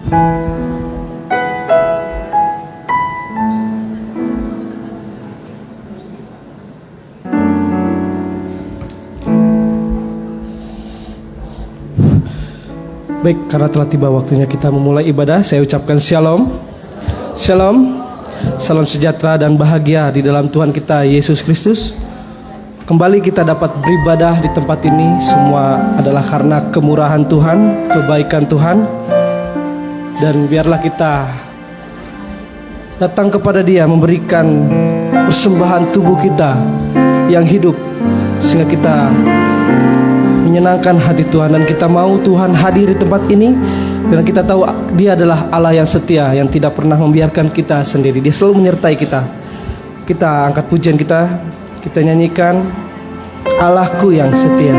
Baik, karena telah tiba waktunya kita memulai ibadah, saya ucapkan shalom. Shalom, salam sejahtera dan bahagia di dalam Tuhan kita Yesus Kristus. Kembali kita dapat beribadah di tempat ini, semua adalah karena kemurahan Tuhan, kebaikan Tuhan. Dan biarlah kita datang kepada Dia, memberikan persembahan tubuh kita yang hidup, sehingga kita menyenangkan hati Tuhan. Dan kita mau Tuhan hadir di tempat ini, dan kita tahu Dia adalah Allah yang setia, yang tidak pernah membiarkan kita sendiri. Dia selalu menyertai kita. Kita angkat pujian kita nyanyikan Allahku yang setia.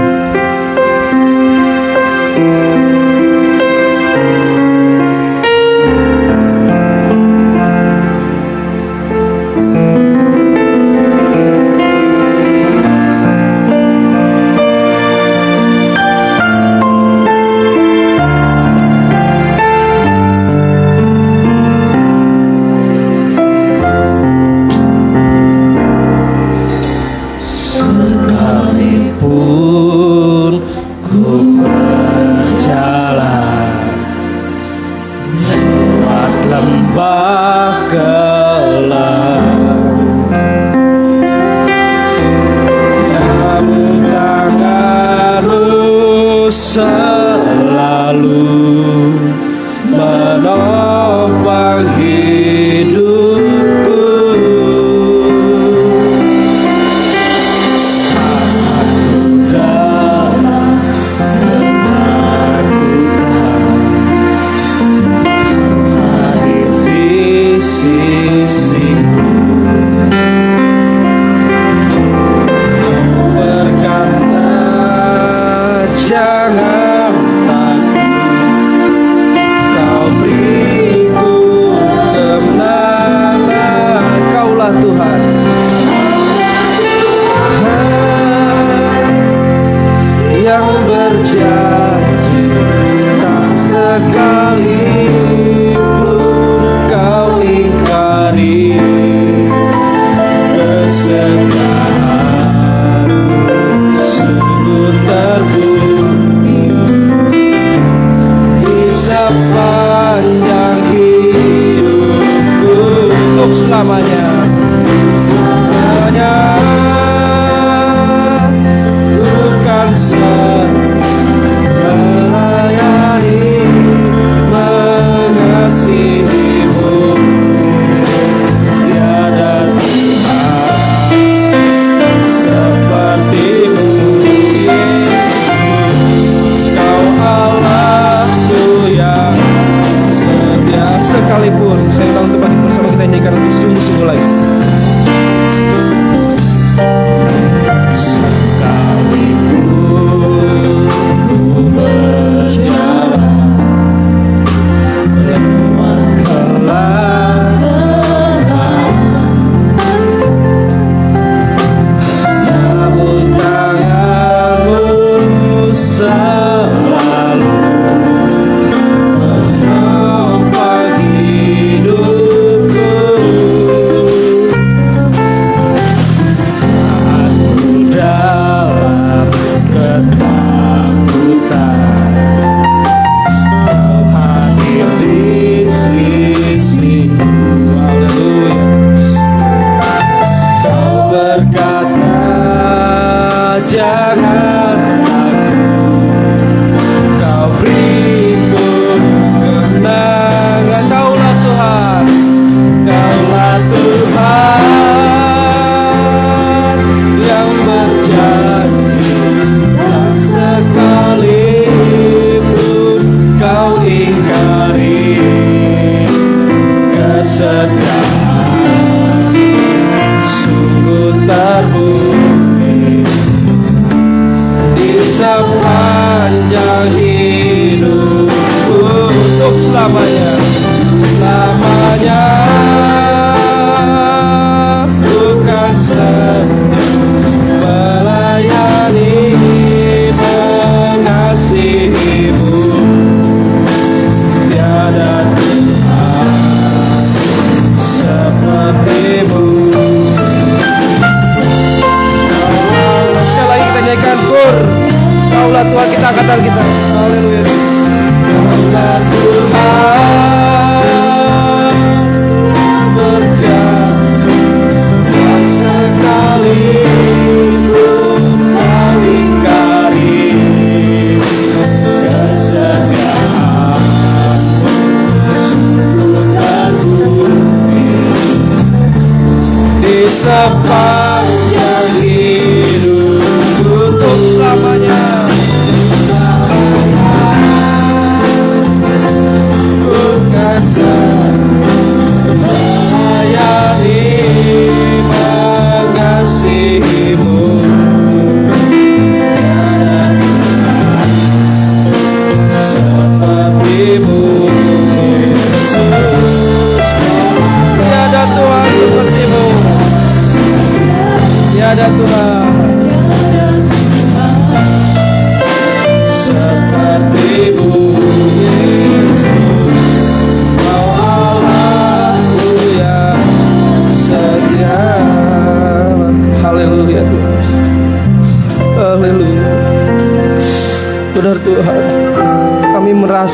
Tiada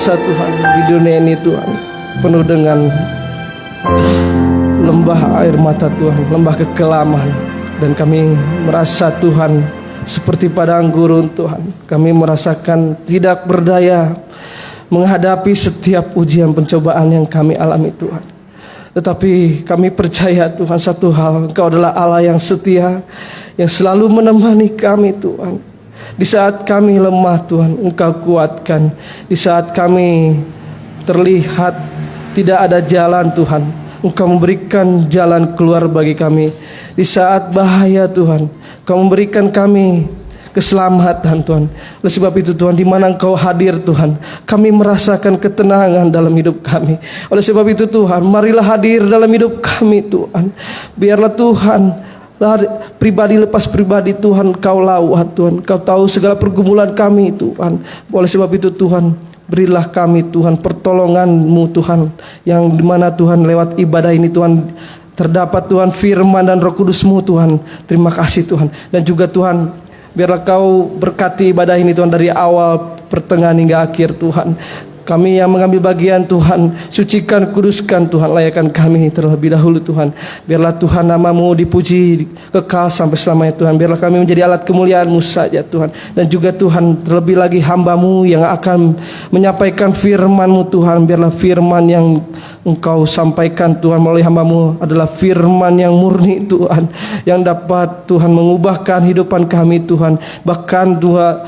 merasa Tuhan di dunia ini Tuhan penuh dengan lembah air mata Tuhan, lembah kekelaman. Dan kami merasa Tuhan seperti padang gurun Tuhan. Kami merasakan tidak berdaya menghadapi setiap ujian pencobaan yang kami alami Tuhan. Tetapi kami percaya Tuhan satu hal, Engkau adalah Allah yang setia, yang selalu menemani kami Tuhan. Di saat kami lemah Tuhan, Engkau kuatkan. Di saat kami terlihat tidak ada jalan Tuhan, Engkau memberikan jalan keluar bagi kami. Di saat bahaya Tuhan, Engkau memberikan kami keselamatan Tuhan. Oleh sebab itu Tuhan, di mana Engkau hadir Tuhan, kami merasakan ketenangan dalam hidup kami. Oleh sebab itu Tuhan, marilah hadir dalam hidup kami Tuhan. Biarlah Tuhan, pribadi lepas pribadi Tuhan Kau lawat Tuhan. Kau tahu segala pergumulan kami Tuhan. Oleh sebab itu Tuhan, berilah kami Tuhan pertolongan-Mu Tuhan, yang dimana Tuhan lewat ibadah ini Tuhan terdapat Tuhan firman dan Roh Kudus-Mu Tuhan. Terima kasih Tuhan. Dan juga Tuhan, biarlah Kau berkati ibadah ini Tuhan dari awal, pertengahan hingga akhir Tuhan. Kami yang mengambil bagian Tuhan, sucikan, kuduskan Tuhan, layakkan kami terlebih dahulu Tuhan. Biarlah Tuhan nama-Mu dipuji kekal sampai selamanya Tuhan. Biarlah kami menjadi alat kemuliaan-Mu saja Tuhan. Dan juga Tuhan, terlebih lagi hamba-Mu yang akan menyampaikan firman-Mu Tuhan. Biarlah firman yang Engkau sampaikan Tuhan melalui hamba-Mu adalah firman yang murni Tuhan, yang dapat Tuhan mengubahkan hidupan kami Tuhan. Bahkan Tuhan,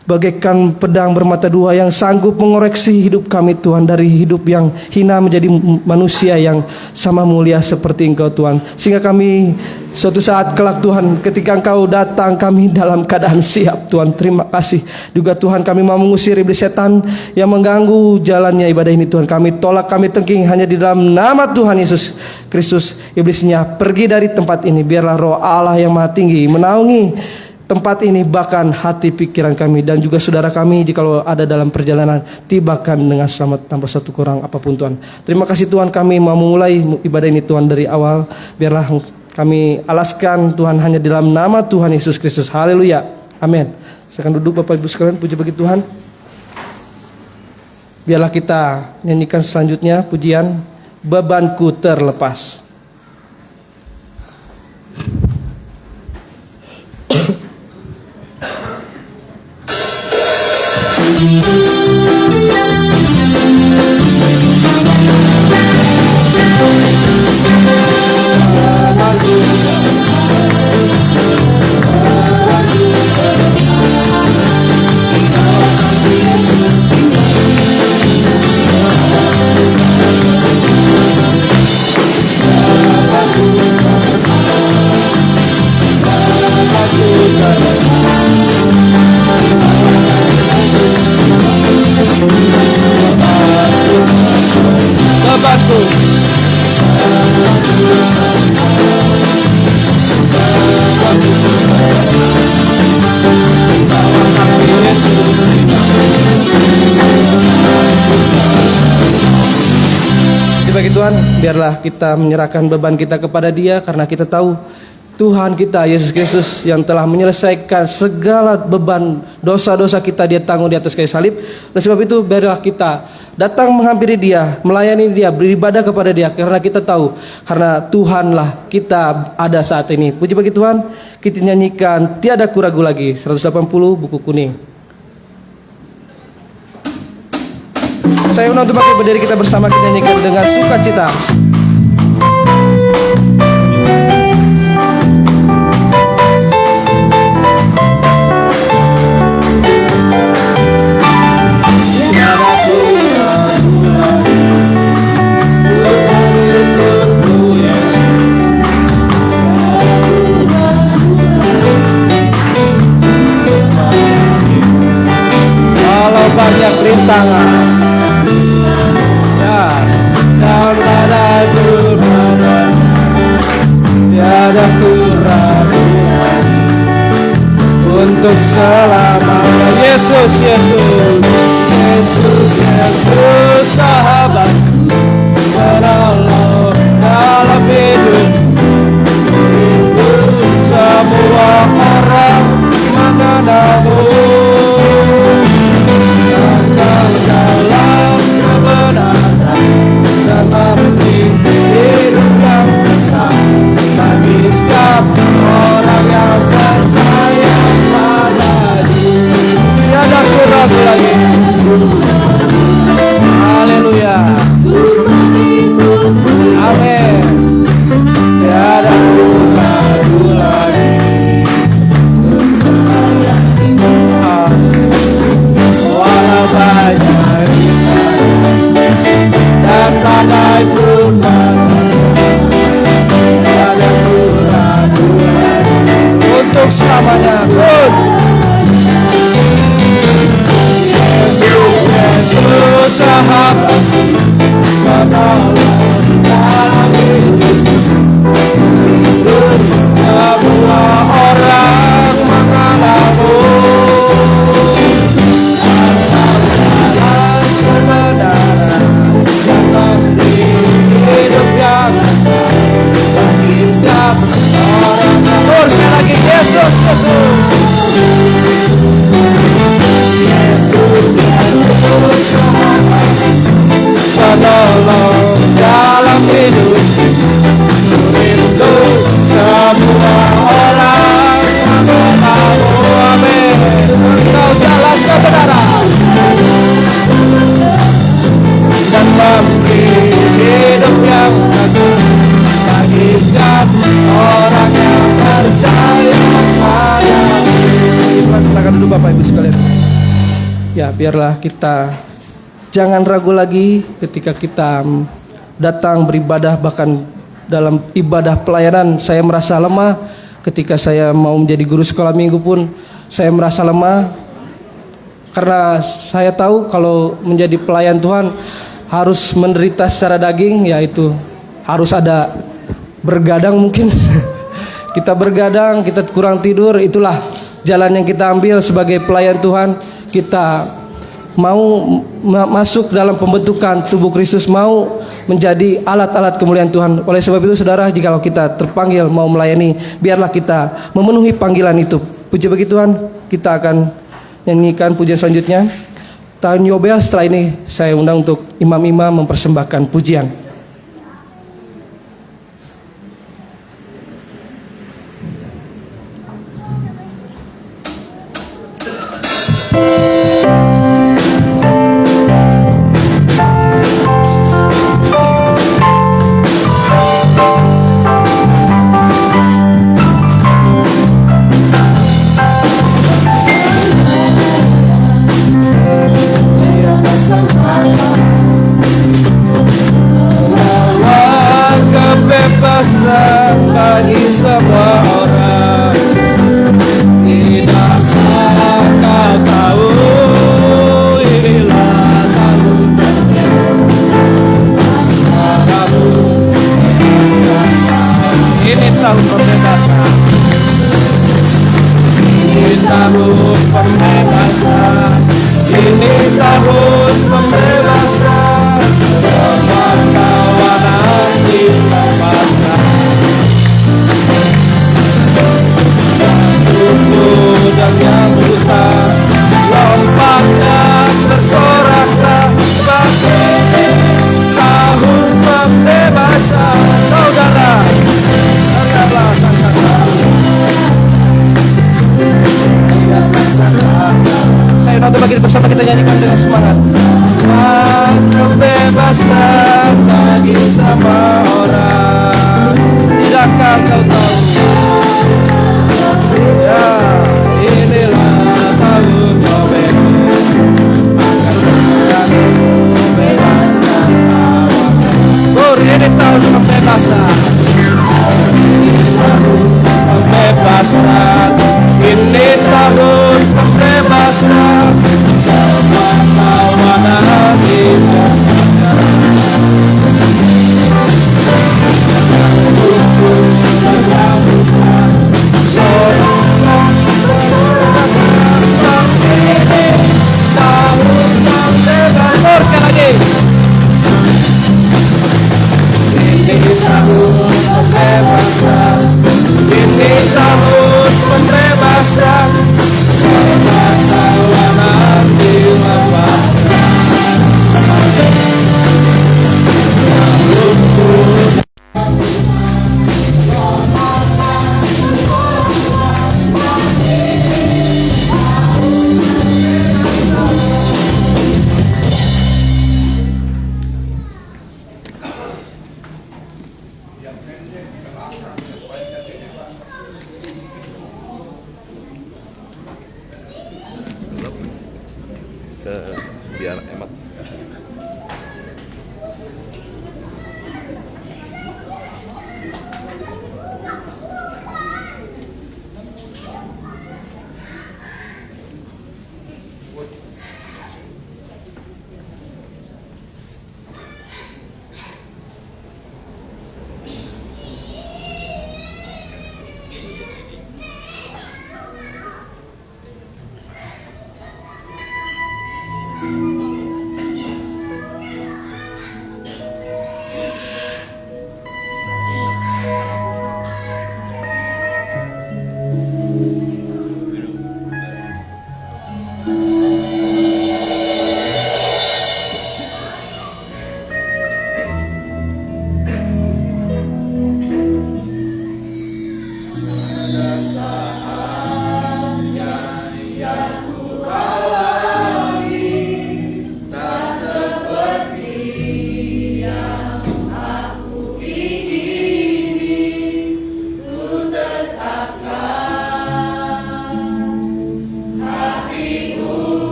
bagaikan pedang bermata dua yang sanggup mengoreksi hidup kami Tuhan, dari hidup yang hina menjadi manusia yang sama mulia seperti Engkau Tuhan. Sehingga kami suatu saat kelak Tuhan, ketika Engkau datang, kami dalam keadaan siap Tuhan. Terima kasih. Juga Tuhan, kami mau mengusir iblis setan yang mengganggu jalannya ibadah ini Tuhan. Kami tolak, kami tengking hanya di dalam nama Tuhan Yesus Kristus. Iblisnya pergi dari tempat ini. Biarlah Roh Allah yang Maha Tinggi menaungi tempat ini, bahkan hati pikiran kami dan juga saudara kami jikalau ada dalam perjalanan, tibakan dengan selamat tanpa satu kurang apapun Tuhan. Terima kasih Tuhan, kami mau memulai ibadah ini Tuhan dari awal. Biarlah kami alaskan Tuhan hanya dalam nama Tuhan Yesus Kristus. Haleluya. Amin. Silakan duduk Bapak Ibu sekalian, puji bagi Tuhan. Biarlah kita nyanyikan selanjutnya pujian Bebanku Terlepas. Bagi Tuhan, biarlah kita menyerahkan beban kita kepada Dia, karena kita tahu Tuhan kita Yesus Kristus yang telah menyelesaikan segala beban dosa-dosa kita, Dia tanggung di atas kayu salib. Oleh sebab itu biarlah kita datang menghampiri Dia, melayani Dia, beribadah kepada Dia, karena kita tahu karena Tuhanlah kita ada saat ini. Puji bagi Tuhan. Kita nyanyikan Tiada Ku Ragu Lagi, 180 buku kuning. Saya undang untuk pakai berdiri, kita bersama kita nyanyikan dengan sukacita. Kalau banyak rintangan, tiada ku ragu untuk selamanya. Yesus, Yesus, Yesus, Yesus, sahabatku, menolong dalam hidup. Semua orang mengenalmu, engkau sahabat menolong dalam hidup semua orang mengalahmu. Atau jalan kebenaran yang memberi hidup yang bagi setiap orang. Sekali lagi, Yesus, menolong dalam hidup semua orang mengenalmu. Amin. Engkau jalan kebenaran dan memberi hidup yang kekal bagi setiap orang yang percaya padamu. Silakan duduk Bapak Ibu sekalian. Ya, biarlah kita jangan ragu lagi ketika kita datang beribadah, bahkan dalam ibadah pelayanan saya merasa lemah. Ketika saya mau menjadi guru sekolah minggu pun saya merasa lemah, karena saya tahu kalau menjadi pelayan Tuhan harus menderita secara daging, yaitu harus ada bergadang mungkin. Kita bergadang, kita kurang tidur, itulah jalan yang kita ambil sebagai pelayan Tuhan. Kita mau masuk dalam pembentukan tubuh Kristus, mau menjadi alat-alat kemuliaan Tuhan. Oleh sebab itu saudara, jikalau kita terpanggil mau melayani, biarlah kita memenuhi panggilan itu. Puji bagi Tuhan. Kita akan nyanyikan pujian selanjutnya, Tahun Yobel. Setelah ini saya undang untuk imam-imam mempersembahkan pujian. Bagi semua orang, tidakkah kau tahu inilah tahun padamu. Ini tahun pembebasan, ini tahun pembebasan, ini tahun pembebasan. Semua kawanan dilepaskan.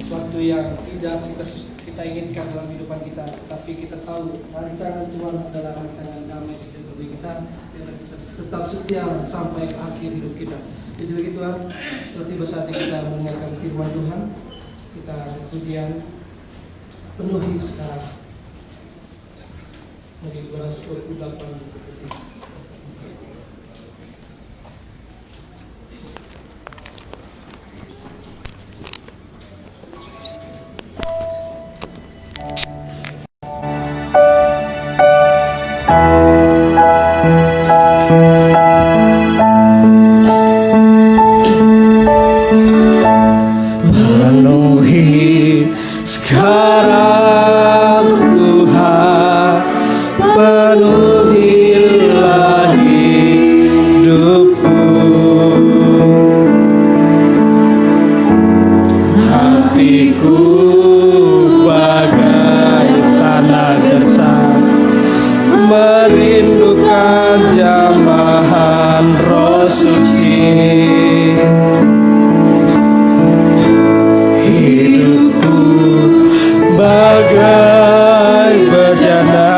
sesuatu yang tidak kita inginkan dalam kehidupan kita, tapi kita tahu rancangan Tuhan adalah rancangan damai sejahtera kita, dan kita tetap setia sampai akhir hidup kita. Jadi bagi Tuhan, tiba saatnya kita mendengarkan firman Tuhan, kita pujian penuhi sekarang. Mari beras 28. Bagai bejana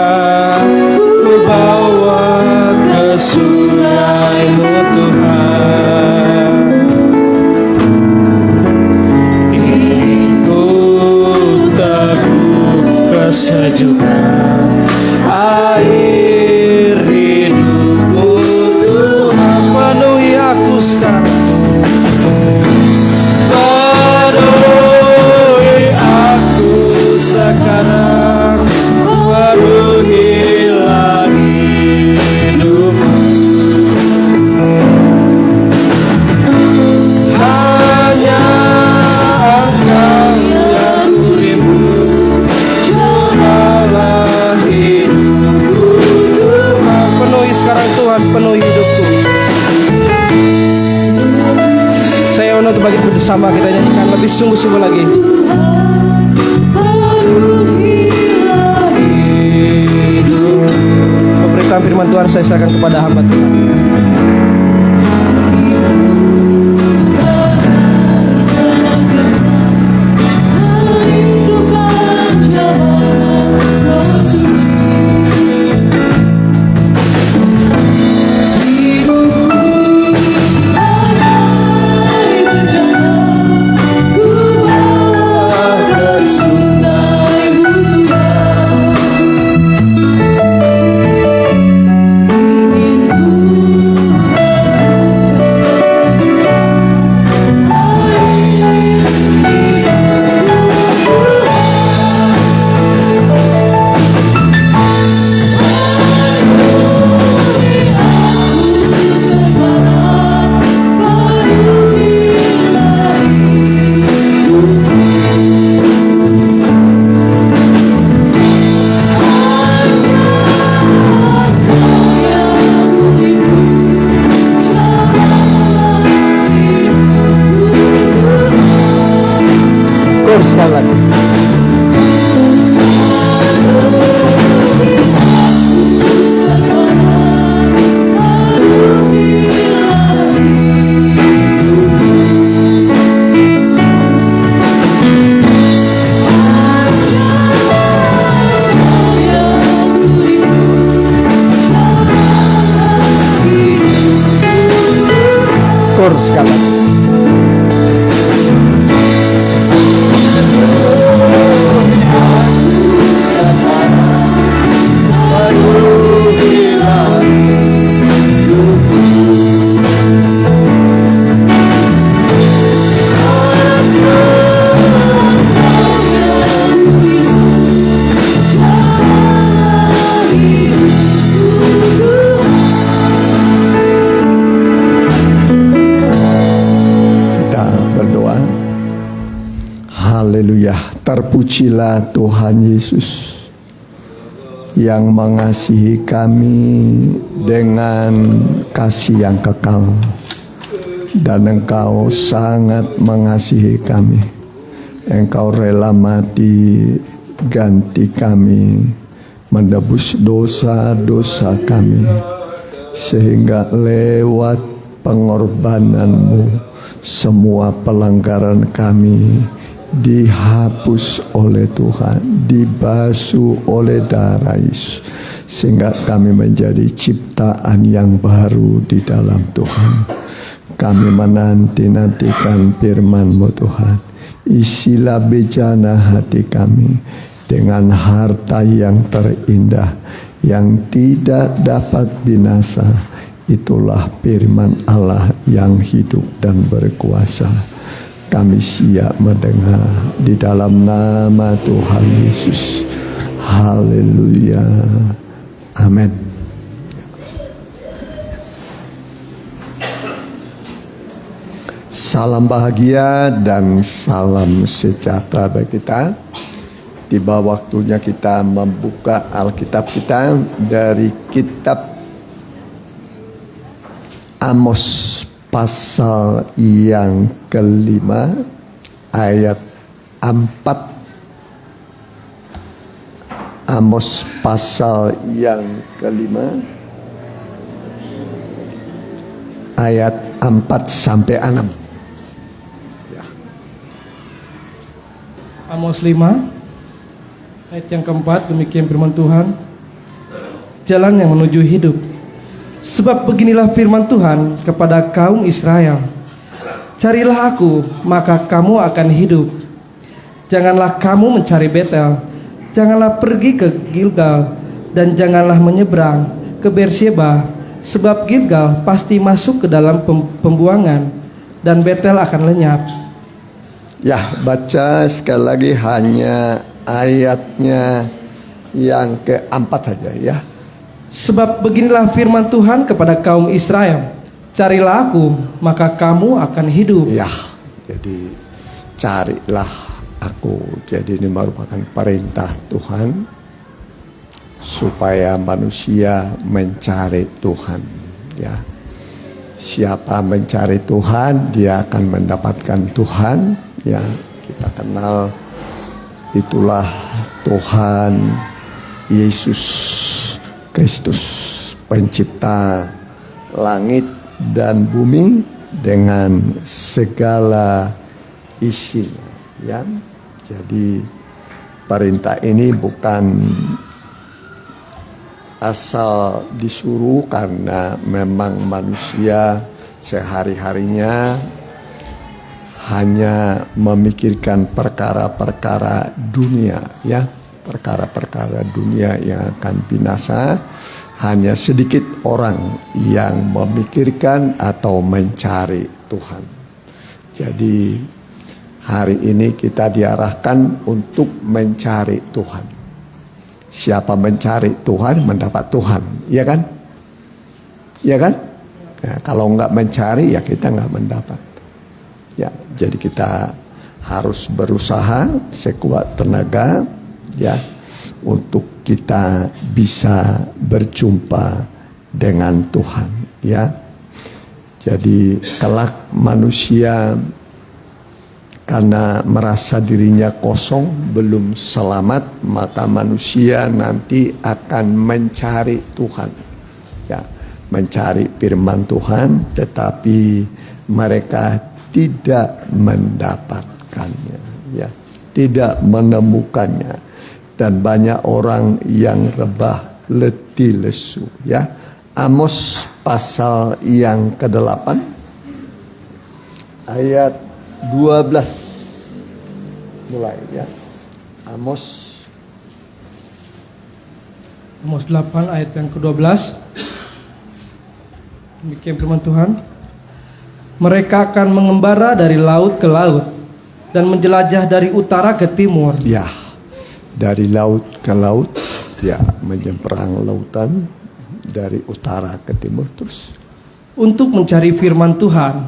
kesejukan air hidupmu Tuhan. Penuhi aku sekarang, penuhi aku sekarang, penuhilah hidupku. Hanya Engkau yang kurindu, cobalah hidupku Tuhan. Penuhi sekarang Tuhan, penuhi hidupku. Saya untuk bagi bersama kita nyanyikan lebih sungguh-sungguh lagi. Pemberitaan firman Tuhan saya serahkan kepada hamba Tuhan. Sekali lagi. Kor sekali lagi. Haleluya, terpujilah Tuhan Yesus yang mengasihi kami dengan kasih yang kekal, dan Engkau sangat mengasihi kami. Engkau rela mati ganti kami, menebus dosa-dosa kami, sehingga lewat pengorbananmu semua pelanggaran kami dihapus oleh Tuhan, dibasuh oleh darah Yesus, sehingga kami menjadi ciptaan yang baru di dalam Tuhan. Kami menanti-nantikan firman-Mu Tuhan. Isilah bejana hati kami dengan harta yang terindah, yang tidak dapat binasa. Itulah firman Allah yang hidup dan berkuasa. Kami siap mendengar di dalam nama Tuhan Yesus. Haleluya. Amin. Salam bahagia dan salam sejahtera bagi kita. Tiba waktunya kita membuka Alkitab kita dari kitab Amos pasal yang kelima ayat 4. Amos pasal yang kelima ayat 4 sampai 6. Ya. Amos 5 ayat yang keempat, demikian firman Tuhan. Jalan yang menuju hidup. Sebab beginilah firman Tuhan kepada kaum Israel. Carilah aku, maka kamu akan hidup. Janganlah kamu mencari Betel, janganlah pergi ke Gilgal dan janganlah menyeberang ke Beersheba, sebab Gilgal pasti masuk ke dalam pembuangan dan Betel akan lenyap. Ya, baca sekali lagi hanya ayatnya yang keempat saja ya. Sebab beginilah firman Tuhan kepada kaum Israel, carilah aku, maka kamu akan hidup. Ya, jadi carilah aku. Jadi ini merupakan perintah Tuhan supaya manusia mencari Tuhan. Ya, siapa mencari Tuhan, dia akan mendapatkan Tuhan. Ya, kita kenal itulah Tuhan Yesus Kristus, pencipta langit dan bumi dengan segala isinya. Ya, jadi perintah ini bukan asal disuruh, karena memang manusia sehari-harinya hanya memikirkan perkara-perkara dunia, ya, perkara-perkara dunia yang akan binasa. Hanya sedikit orang yang memikirkan atau mencari Tuhan. Jadi hari ini kita diarahkan untuk mencari Tuhan. Siapa mencari Tuhan mendapat Tuhan, iya kan? Iya kan? Ya, kalau nggak mencari ya kita nggak mendapat. Ya, jadi kita harus berusaha sekuat tenaga, ya, untuk kita bisa berjumpa dengan Tuhan, ya. Jadi kelak manusia karena merasa dirinya kosong, belum selamat, maka manusia nanti akan mencari Tuhan, ya, mencari firman Tuhan, tetapi mereka tidak mendapatkannya, ya, tidak menemukannya, dan banyak orang yang rebah, letih, lesu, ya. Amos pasal yang ke-8 ayat 12 mulai, ya. Amos 8 ayat yang ke-12. Demikian firman Tuhan. Mereka akan mengembara dari laut ke laut dan menjelajah dari utara ke timur. Ya, dari laut ke laut, ya, menyeberang lautan dari utara ke timur terus. Untuk mencari firman Tuhan,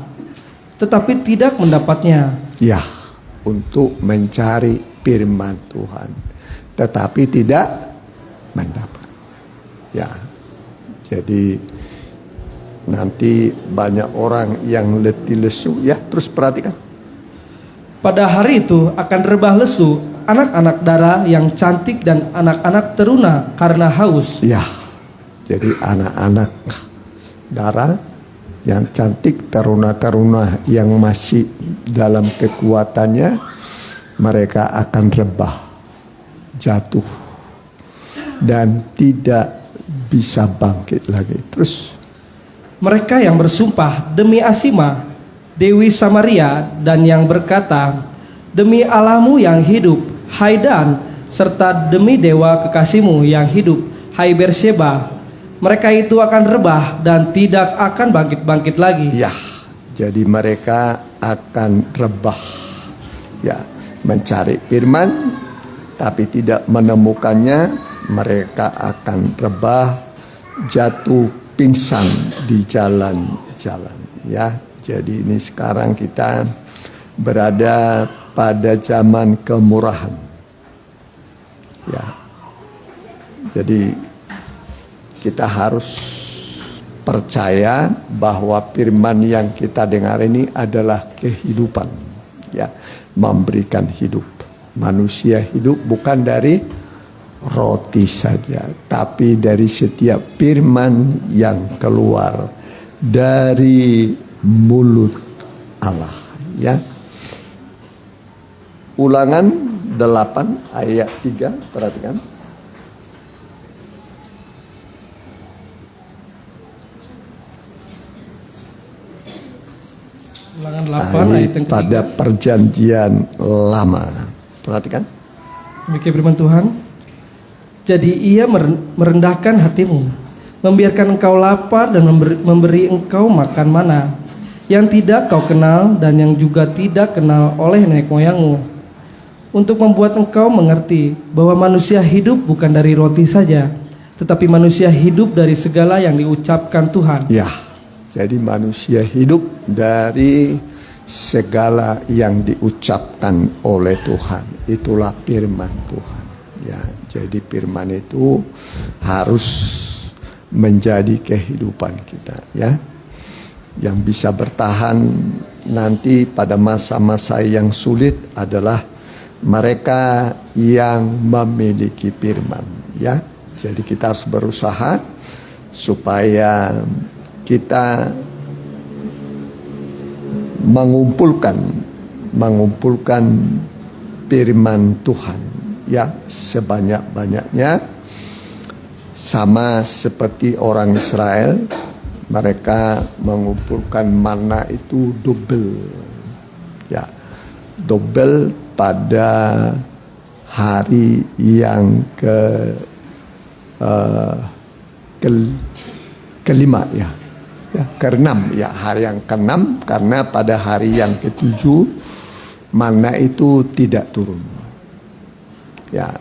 tetapi tidak mendapatnya. Ya, untuk mencari firman Tuhan, tetapi tidak mendapat. Ya, jadi nanti banyak orang yang letih lesu, ya. Terus perhatikan. Pada hari itu akan rebah lesu anak-anak dara yang cantik dan anak-anak teruna karena haus. Ya, jadi anak-anak dara yang cantik, teruna-teruna yang masih dalam kekuatannya, mereka akan rebah, jatuh, dan tidak bisa bangkit lagi. Terus mereka yang bersumpah demi Asima, Dewi Samaria, dan yang berkata, demi Allahmu yang hidup, hai Dan, serta demi dewa kekasihmu yang hidup, hai Beersheba, mereka itu akan rebah dan tidak akan bangkit-bangkit lagi. Ya, jadi mereka akan rebah, ya, mencari firman tapi tidak menemukannya. Mereka akan rebah, jatuh pingsan di jalan-jalan, ya. Jadi ini sekarang kita berada pada zaman kemurahan, ya. Jadi kita harus percaya bahwa firman yang kita dengar ini adalah kehidupan, ya, memberikan hidup. Manusia hidup bukan dari roti saja, tapi dari setiap firman yang keluar dari mulut Allah, ya. Ulangan 8 ayat 3, perhatikan. Ulangan 8 ayat yang pada perjanjian lama. Perhatikan. Demikian firman Tuhan. Jadi ia merendahkan hatimu, membiarkan engkau lapar dan memberi engkau makan mana yang tidak kau kenal dan yang juga tidak kenal oleh nenek moyangmu, untuk membuat engkau mengerti bahwa manusia hidup bukan dari roti saja, tetapi manusia hidup dari segala yang diucapkan Tuhan. Ya, jadi manusia hidup dari segala yang diucapkan oleh Tuhan. Itulah firman Tuhan. Ya, jadi firman itu harus menjadi kehidupan kita, ya. Yang bisa bertahan nanti pada masa-masa yang sulit adalah mereka yang memiliki firman, ya. Jadi kita harus berusaha supaya kita mengumpulkan firman Tuhan, ya, sebanyak-banyaknya, sama seperti orang Israel. Mereka mengumpulkan mana itu double, ya, double pada hari yang kelima, ya, keenam, ya, hari yang keenam, karena pada hari yang ketujuh mana itu tidak turun, ya.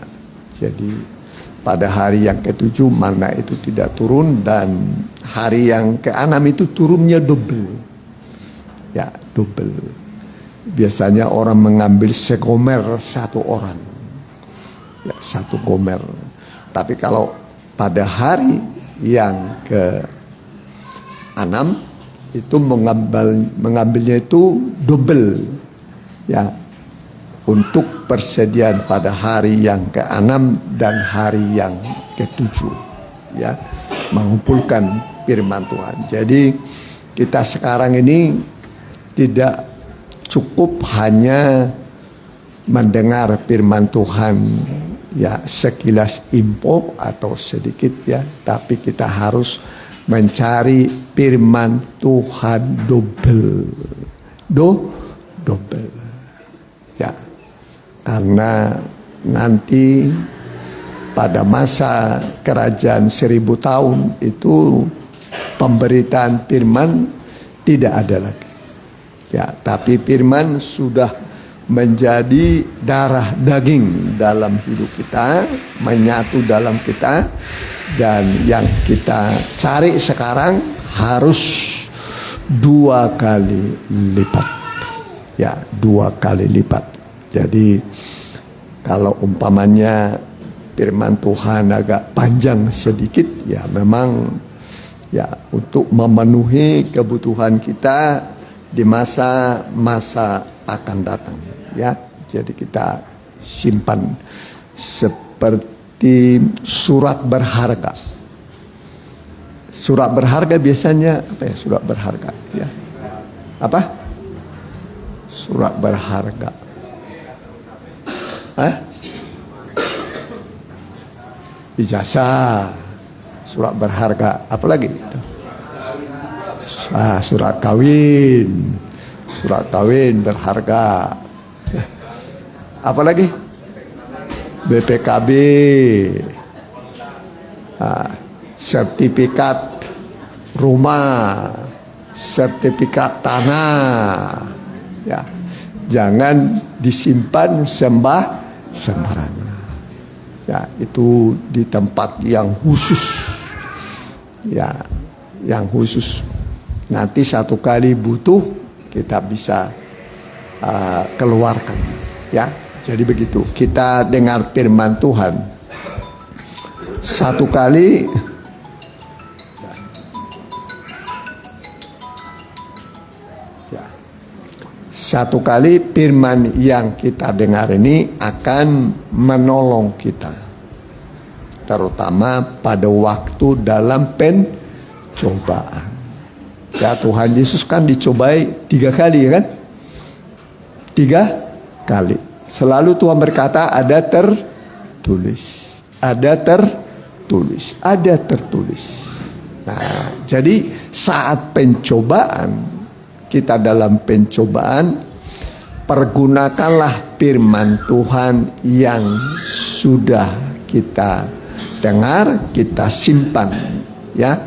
Jadi pada hari yang ketujuh mana itu tidak turun, dan hari yang keenam itu turunnya double, ya, double. Biasanya orang mengambil segomer satu orang, ya, satu gomer. Tapi kalau pada hari yang ke-6 itu mengambilnya itu double, ya, untuk persediaan pada hari yang ke-6 dan hari yang ke-7, ya, mengumpulkan firman Tuhan. Jadi kita sekarang ini tidak cukup hanya mendengar firman Tuhan, ya, sekilas info atau sedikit, ya, tapi kita harus mencari firman Tuhan double, ya. Karena nanti pada masa kerajaan 1000 tahun itu pemberitaan firman tidak ada lagi, ya, tapi firman sudah menjadi darah daging dalam hidup kita, menyatu dalam kita, dan yang kita cari sekarang harus 2 kali lipat, ya, 2 kali lipat. Jadi kalau umpamanya firman Tuhan agak panjang sedikit, ya, memang, ya, untuk memenuhi kebutuhan kita di masa-masa akan datang, ya. Jadi kita simpan seperti surat berharga. Surat berharga biasanya apa, ya, surat berharga, ya, apa, surat berharga, ijazah, surat berharga, apa lagi itu? Surat kawin berharga, apa lagi? BPKB, sertifikat rumah, sertifikat tanah, ya. Jangan disimpan sembarangan, ya, itu di tempat yang khusus, ya, yang khusus. Nanti satu kali butuh kita bisa keluarkan, ya. Jadi begitu kita dengar firman Tuhan satu kali, ya, satu kali firman yang kita dengar ini akan menolong kita, terutama pada waktu dalam pencobaan. Ya, Tuhan Yesus kan dicobai 3 kali, kan? 3 kali. Selalu Tuhan berkata ada tertulis. Nah, jadi saat pencobaan, kita dalam pencobaan, pergunakanlah firman Tuhan yang sudah kita dengar, kita simpan, ya.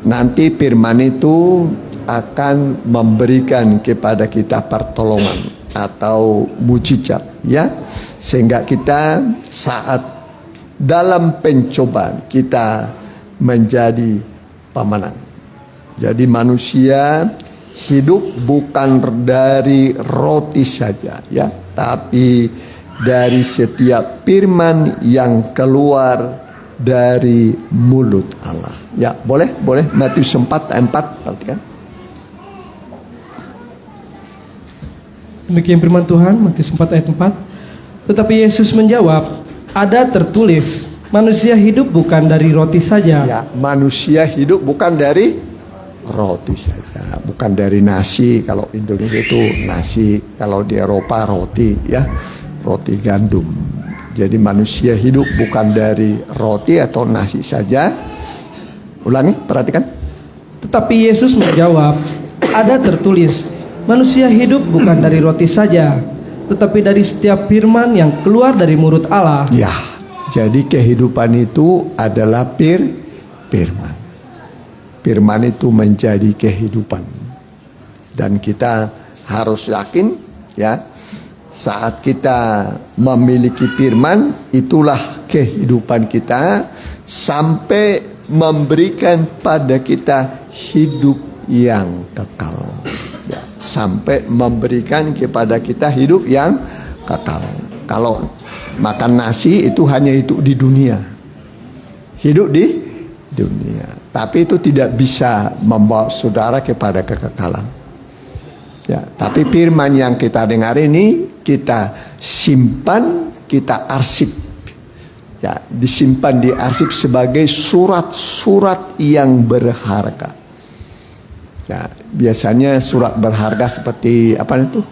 Nanti firman itu akan memberikan kepada kita pertolongan atau mujizat, ya, sehingga kita saat dalam pencobaan kita menjadi pemenang. Jadi manusia hidup bukan dari roti saja, ya, tapi dari setiap firman yang keluar dari mulut Allah. Ya, boleh Matius 4 ayat 4, perhatikan. Demikian firman Tuhan, Matius 4 ayat 4. Tetapi Yesus menjawab, ada tertulis, manusia hidup bukan dari roti saja. Ya, manusia hidup bukan dari roti saja, bukan dari nasi. Kalau Indonesia itu nasi, kalau di Eropa roti, ya, roti gandum. Jadi manusia hidup bukan dari roti atau nasi saja. Ulangi, perhatikan. Tetapi Yesus menjawab, ada tertulis, manusia hidup bukan dari roti saja, tetapi dari setiap firman yang keluar dari mulut Allah. Ya, jadi kehidupan itu adalah firman. Firman itu menjadi kehidupan. Dan kita harus yakin, ya, saat kita memiliki firman, itulah kehidupan kita sampai memberikan pada kita hidup yang kekal. Ya, sampai memberikan kepada kita hidup yang kekal. Kalau makan nasi itu hanya itu di dunia, hidup di dunia, tapi itu tidak bisa membawa saudara kepada kekekalan. Ya, tapi firman yang kita dengar ini kita simpan, kita arsip. Ya, disimpan di arsip sebagai surat-surat yang berharga. Ya, biasanya surat berharga seperti apa itu?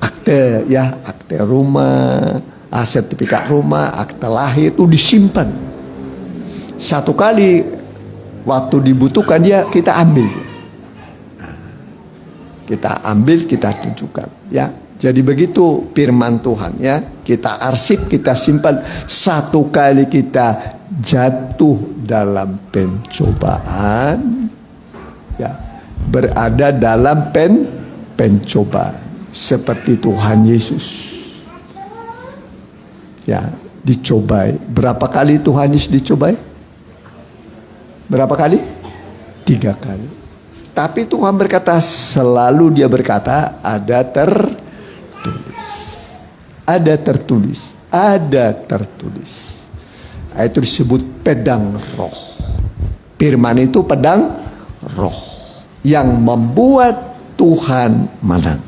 Akte, ya, akte rumah, sertifikat rumah, akte lahir itu disimpan. Satu kali waktu dibutuhkan dia kita ambil. Nah, kita ambil, kita tunjukkan, ya. Jadi begitu firman Tuhan, ya. Kita arsip, kita simpan. Satu kali kita jatuh dalam pencobaan, ya, berada dalam pencobaan seperti Tuhan Yesus. Ya, dicobai. Berapa kali Tuhan Yesus dicobai? Berapa kali? 3 kali. Tapi Tuhan berkata, selalu dia berkata, ada tertulis. Ada tertulis. Ada tertulis. Itu disebut pedang roh. Firman itu pedang roh yang membuat Tuhan menang.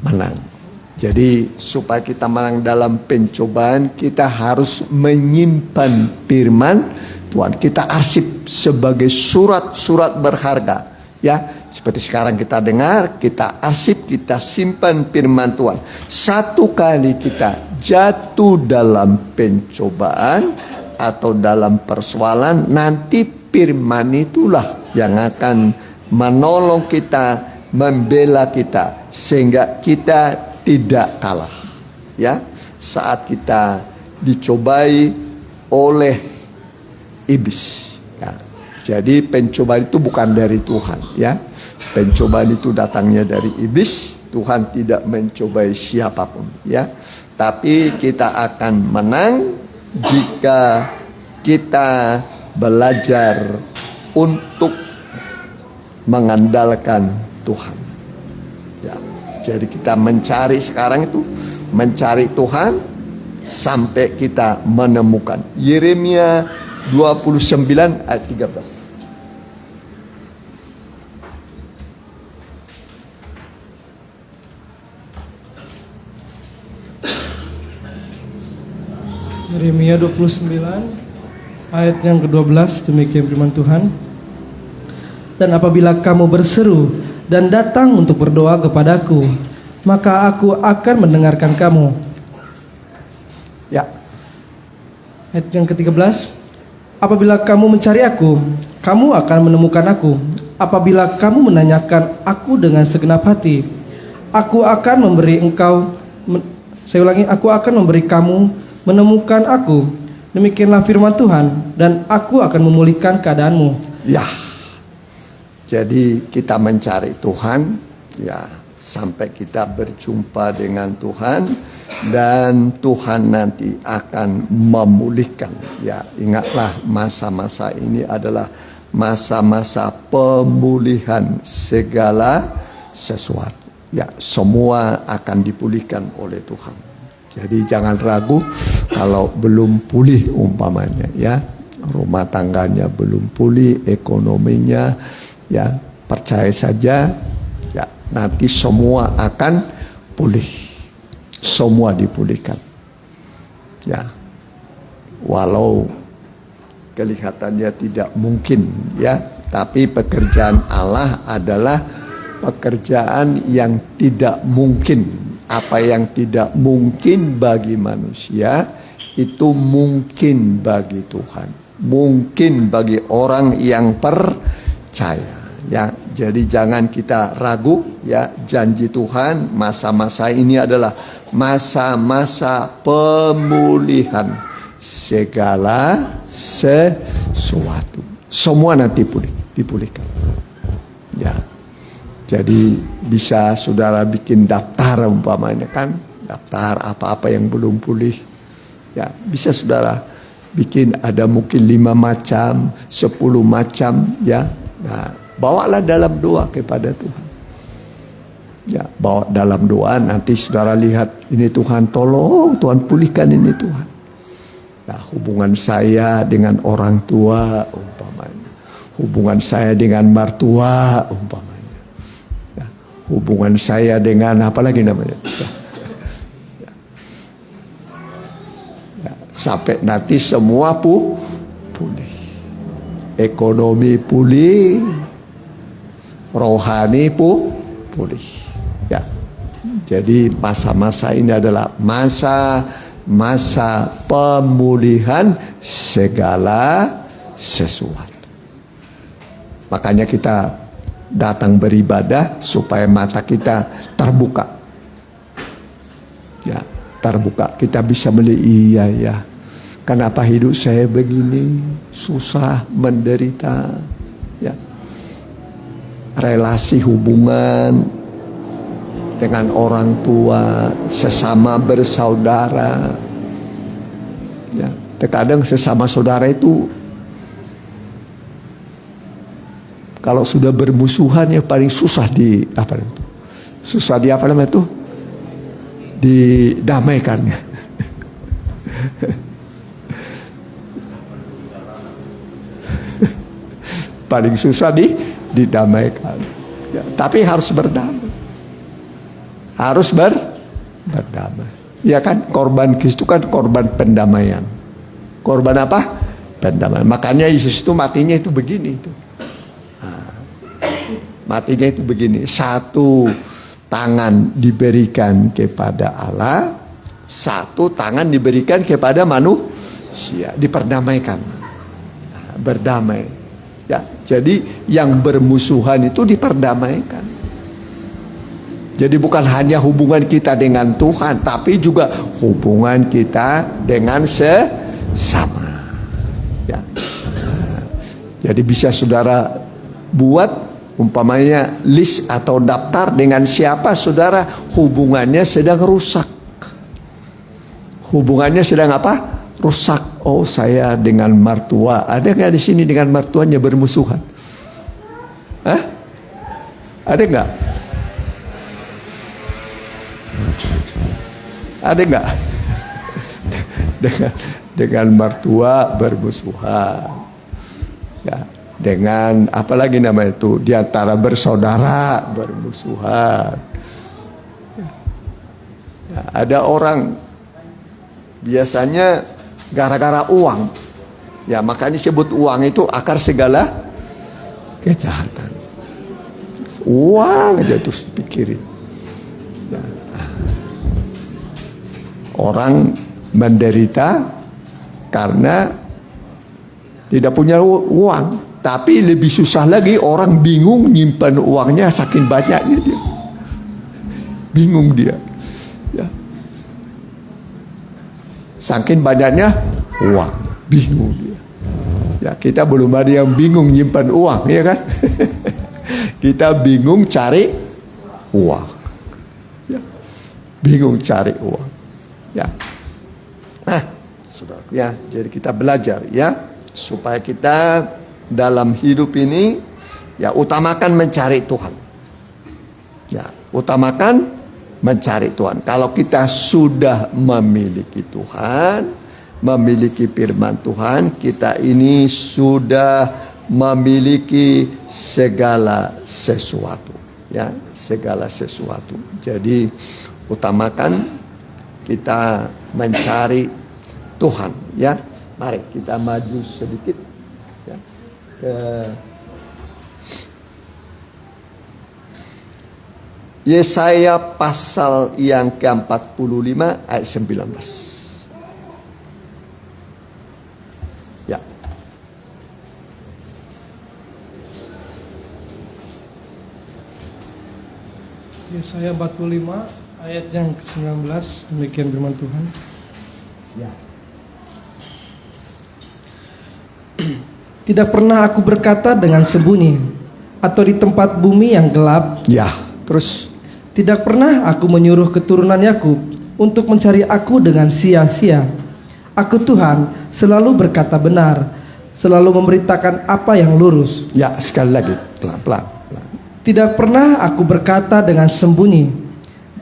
Menang. Jadi supaya kita menang dalam pencobaan, kita harus menyimpan firman Tuhan. Kita arsip sebagai surat-surat berharga, ya. Seperti sekarang kita dengar, kita arsip, kita simpan firman Tuhan. Satu kali kita jatuh dalam pencobaan atau dalam persoalan, nanti firman itulah yang akan menolong kita, membela kita, sehingga kita tidak kalah, ya, saat kita dicobai oleh iblis, ya. Jadi pencobaan itu bukan dari Tuhan, ya. Pencobaan itu datangnya dari iblis. Tuhan tidak mencobai siapapun, ya. Tapi kita akan menang jika kita belajar untuk mengandalkan Tuhan. Ya. Jadi kita mencari sekarang itu, mencari Tuhan sampai kita menemukan. Yeremia 29 ayat 13. Yeremia 29 ayat yang ke-12, demikian firman Tuhan. Dan apabila kamu berseru dan datang untuk berdoa kepadaku, maka aku akan mendengarkan kamu. Ya. Ayat yang ke-13. Apabila kamu mencari aku, kamu akan menemukan aku. Apabila kamu menanyakan aku dengan segenap hati, aku akan memberi engkau, saya ulangi, aku akan memberi kamu menemukan aku Demikianlah firman Tuhan, dan aku akan memulihkan keadaanmu. Ya, jadi kita mencari Tuhan, ya, sampai kita berjumpa dengan Tuhan, dan Tuhan nanti akan memulihkan. Ya, ingatlah masa-masa ini adalah masa-masa pemulihan segala sesuatu. Ya, semua akan dipulihkan oleh Tuhan. Jadi jangan ragu kalau belum pulih umpamanya, ya, rumah tangganya belum pulih, ekonominya, ya, percaya saja, ya, nanti semua akan pulih, semua dipulihkan, ya, walau kelihatannya tidak mungkin, ya, tapi pekerjaan Allah adalah pekerjaan yang tidak mungkin. Apa yang tidak mungkin bagi manusia itu mungkin bagi Tuhan, mungkin bagi orang yang percaya, ya. Jadi jangan kita ragu, ya, janji Tuhan masa-masa ini adalah masa-masa pemulihan segala sesuatu. Semua nanti dipulihkan, ya. Jadi bisa saudara bikin daftar umpamanya, kan, daftar apa-apa yang belum pulih, ya, bisa saudara bikin, ada mungkin 5 macam, 10 macam, ya. Nah, bawalah dalam doa kepada Tuhan, ya, bawa dalam doa, nanti saudara lihat, ini Tuhan tolong, Tuhan pulihkan ini Tuhan. Nah, hubungan saya dengan orang tua umpamanya, hubungan saya dengan mertua umpamanya, hubungan saya dengan apa lagi namanya, ya. Ya, sampai nanti semua pulih, ekonomi pulih, rohani pulih, ya. Jadi masa-masa ini adalah masa pemulihan segala sesuatu. Makanya kita datang beribadah supaya mata kita terbuka, ya, terbuka. Kita bisa melihat, iya, ya, kenapa hidup saya begini, susah, menderita, ya, relasi hubungan dengan orang tua, sesama bersaudara, ya, terkadang sesama saudara itu kalau sudah bermusuhan yang paling susah didamaikan. Paling susah didamaikan. Ya, tapi harus berdamai. Harus berdamai. Ya kan, korban Kristus kan korban pendamaian. Korban apa? Pendamaian. Makanya Yesus itu matinya itu begini itu. Matinya itu begini, satu tangan diberikan kepada Allah, satu tangan diberikan kepada manusia, diperdamaikan, berdamai, ya. Jadi yang bermusuhan itu diperdamaikan. Jadi bukan hanya hubungan kita dengan Tuhan, tapi juga hubungan kita dengan sesama, ya. Jadi bisa saudara buat umpamanya list atau daftar dengan siapa saudara hubungannya sedang rusak. Hubungannya sedang apa? Rusak. Oh, saya dengan mertua. Ada nggak di sini dengan mertuanya bermusuhan? Hah? Ada nggak? Ada nggak? dengan mertua bermusuhan, ya. Dengan apalagi namanya itu, di antara bersaudara bermusuhan, ya, ada orang biasanya gara-gara uang, ya, makanya sebut uang itu akar segala kejahatan. Uang aja terus pikirin, ya. Orang menderita karena tidak punya uang. Tapi lebih susah lagi, orang bingung nyimpan uangnya saking banyaknya dia. Bingung dia, ya. Saking banyaknya uang. bingung dia. Ya, kita belum ada yang bingung nyimpan uang, ya kan? Kita bingung cari uang. Ya, bingung cari uang. Ya. Nah, saudara, ya, jadi kita belajar ya supaya kita dalam hidup ini ya utamakan mencari Tuhan. Ya, utamakan mencari Tuhan. Kalau kita sudah memiliki Tuhan, memiliki firman Tuhan, kita ini sudah memiliki segala sesuatu, ya, segala sesuatu. Jadi utamakan kita mencari Tuhan, ya. Mari kita maju sedikit ya, ke Yesaya pasal yang ke-45 ayat 19. Ya. Yesaya 45 ayat yang ke-19, demikian firman Tuhan. Ya. Tidak pernah aku berkata dengan sembunyi, atau di tempat bumi yang gelap. Ya, terus Tidak pernah aku menyuruh keturunan Yakub untuk mencari aku dengan sia-sia. Aku Tuhan selalu berkata benar, selalu memberitakan apa yang lurus. ya, sekali lagi pelan-pelan. Tidak pernah aku berkata dengan sembunyi,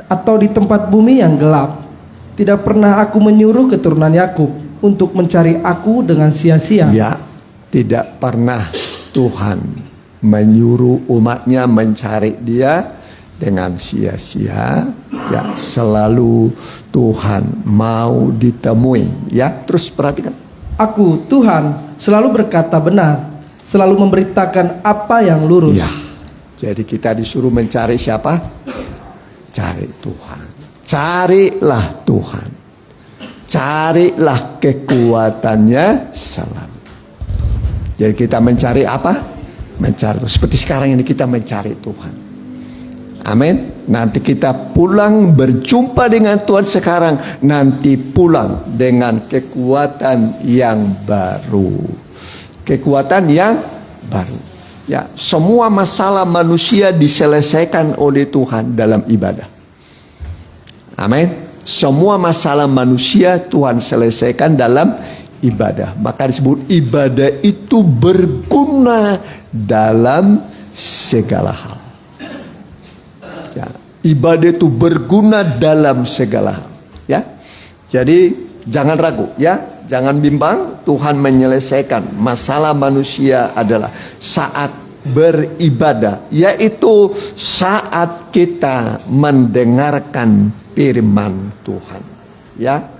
atau di tempat bumi yang gelap. Tidak pernah aku menyuruh keturunan Yakub untuk mencari aku dengan sia-sia. Ya, tidak pernah Tuhan menyuruh umatnya mencari Dia dengan sia-sia. Ya, selalu Tuhan mau ditemuin. Ya, terus perhatikan. Aku Tuhan selalu berkata benar, selalu memberitakan apa yang lurus. Ya, jadi kita disuruh mencari siapa? Cari Tuhan. Carilah Tuhan. Carilah kekuatannya selalu. Jadi kita mencari apa? Mencari Tuhan. Seperti sekarang ini kita mencari Tuhan. Amin. Nanti kita pulang berjumpa dengan Tuhan sekarang. Nanti pulang dengan kekuatan yang baru. Kekuatan yang baru. Ya, semua masalah manusia diselesaikan oleh Tuhan dalam ibadah. Amin. Semua masalah manusia Tuhan selesaikan dalam ibadah. Maka disebut ibadah itu berguna dalam segala hal. Ya, ibadah itu berguna dalam segala hal. Ya, jadi jangan ragu, ya, jangan bimbang. Tuhan menyelesaikan masalah manusia adalah saat beribadah, yaitu saat kita mendengarkan firman Tuhan. Ya,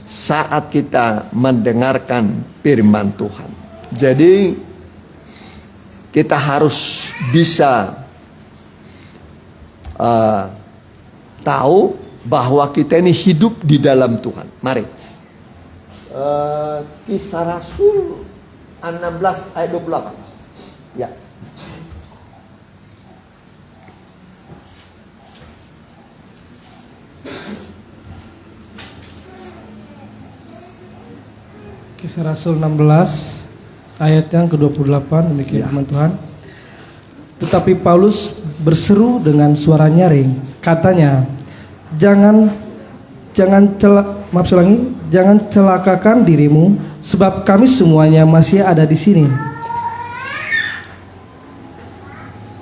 saat kita mendengarkan firman Tuhan. Jadi kita harus bisa tahu bahwa kita ini hidup di dalam Tuhan. Mari. Kisah Rasul 16 ayat 28. Ya. Kisah Rasul 16 ayat yang ke-28, demikian firman Tuhan. Tetapi Paulus berseru dengan suara nyaring, katanya, jangan celakakan dirimu, sebab kami semuanya masih ada di sini.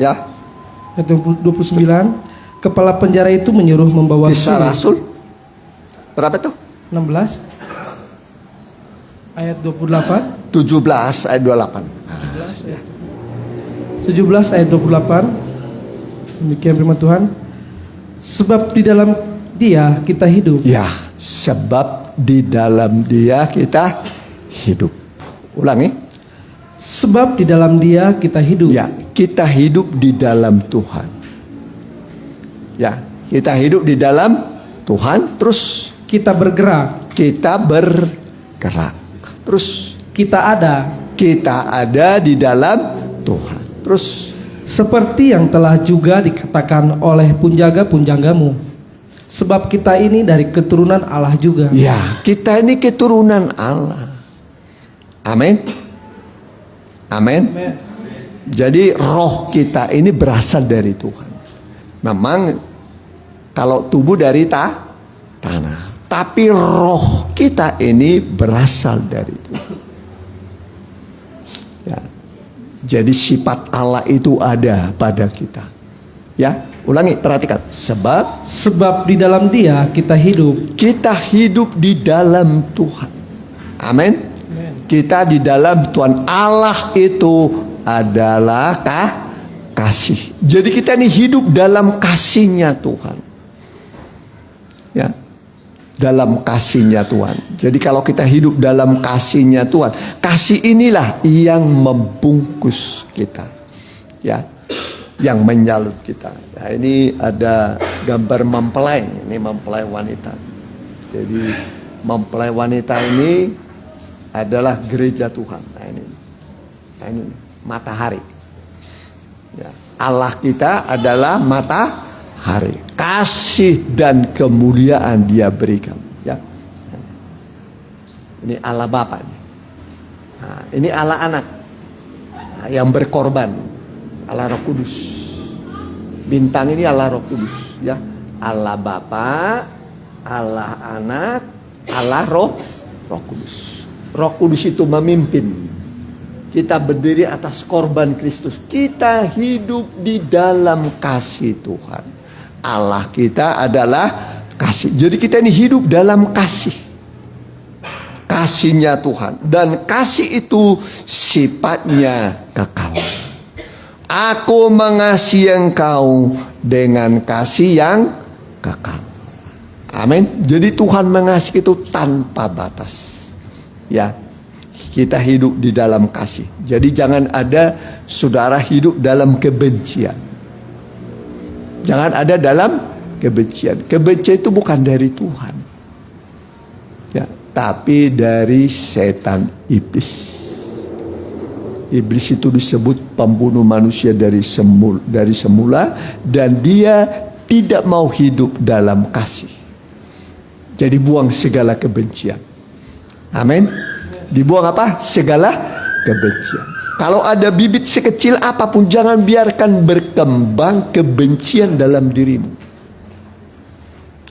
Ya. Ayat 29, kepala penjara itu menyuruh membawa Kisah Rasul berapa tuh? 16 ayat 28. 17 ayat 28. 17 ayat 28. Demikian firman Tuhan. Sebab di dalam Dia kita hidup. Ya, sebab di dalam Dia kita hidup. Ulangi. Sebab di dalam Dia kita hidup. Ya, kita hidup di dalam Tuhan. Ya, kita hidup di dalam Tuhan, terus Kita bergerak. kita bergerak. Terus Kita ada. kita ada di dalam Tuhan. Terus Seperti yang telah juga dikatakan oleh punjaga-punjagamu. Sebab kita ini dari keturunan Allah juga. ya, kita ini keturunan Allah. Amin. Amin. Jadi roh kita ini berasal dari Tuhan. Memang kalau tubuh dari tanah, tapi roh kita ini berasal dari Tuhan. Ya. Jadi sifat Allah itu ada pada kita. Ya, ulangi, perhatikan. Sebab di dalam Dia kita hidup. Kita hidup di dalam Tuhan. Amin. Kita di dalam Tuhan. Allah itu adalah kasih. Jadi kita ini hidup dalam kasih-Nya Tuhan. Ya. Dalam kasih-Nya Tuhan. Jadi kalau kita hidup dalam kasih-Nya Tuhan, kasih inilah yang membungkus kita. Ya. Yang menyalut kita. Nah, ini ada gambar mempelai. Ini mempelai wanita. Jadi mempelai wanita ini adalah gereja Tuhan. Nah ini matahari. Ya. Allah kita adalah matahari. Kasih dan kemuliaan Dia berikan. Ya. Ini Allah Bapa. Nah, ini Allah Anak. Nah, yang berkorban. Allah Roh Kudus. Bintang ini Allah Roh Kudus. Ya. Allah Bapa, Allah Anak, Allah Roh Kudus. Roh Kudus itu memimpin. Kita berdiri atas korban Kristus. Kita hidup di dalam kasih Tuhan. Allah kita adalah kasih. Jadi kita ini hidup dalam kasih. Kasih-Nya Tuhan. Dan kasih itu sifatnya kekal. Aku mengasihi engkau dengan kasih yang kekal. Amin. Jadi Tuhan mengasihi itu tanpa batas. Ya, kita hidup di dalam kasih. Jadi jangan ada saudara hidup dalam kebencian. Jangan ada dalam kebencian. Kebencian itu bukan dari Tuhan. Ya, tapi dari setan iblis. Iblis itu disebut pembunuh manusia dari semula dan dia tidak mau hidup dalam kasih. Jadi buang segala kebencian. Amin. Dibuang apa? Segala kebencian. Kalau ada bibit sekecil apapun, jangan biarkan berkembang kebencian dalam dirimu.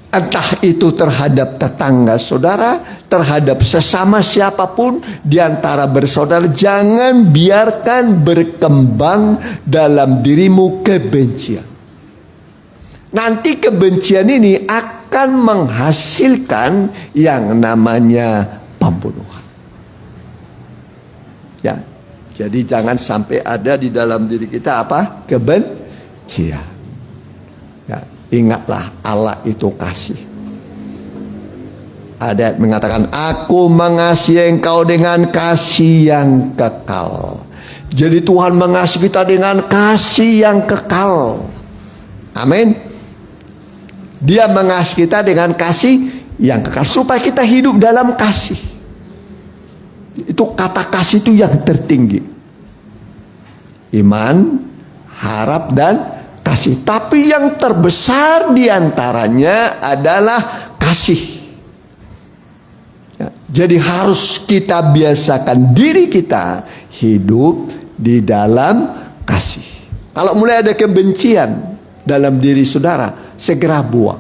Entah itu terhadap tetangga saudara, terhadap sesama siapapun di antara bersaudara, jangan biarkan berkembang dalam dirimu kebencian. Nanti kebencian ini akan menghasilkan yang namanya pembunuhan. Ya, jadi jangan sampai ada di dalam diri kita apa? Kebencian. Ya, ingatlah Allah itu kasih. Ada yang mengatakan, aku mengasihi engkau dengan kasih yang kekal. Jadi Tuhan mengasihi kita dengan kasih yang kekal. Amin. Dia mengasihi kita dengan kasih yang kekal supaya kita hidup dalam kasih. Itu kata kasih itu yang tertinggi. Iman, harap dan kasih. Tapi yang terbesar diantaranya adalah kasih. Ya, jadi harus kita biasakan diri kita hidup di dalam kasih. Kalau mulai ada kebencian dalam diri saudara, segera buang.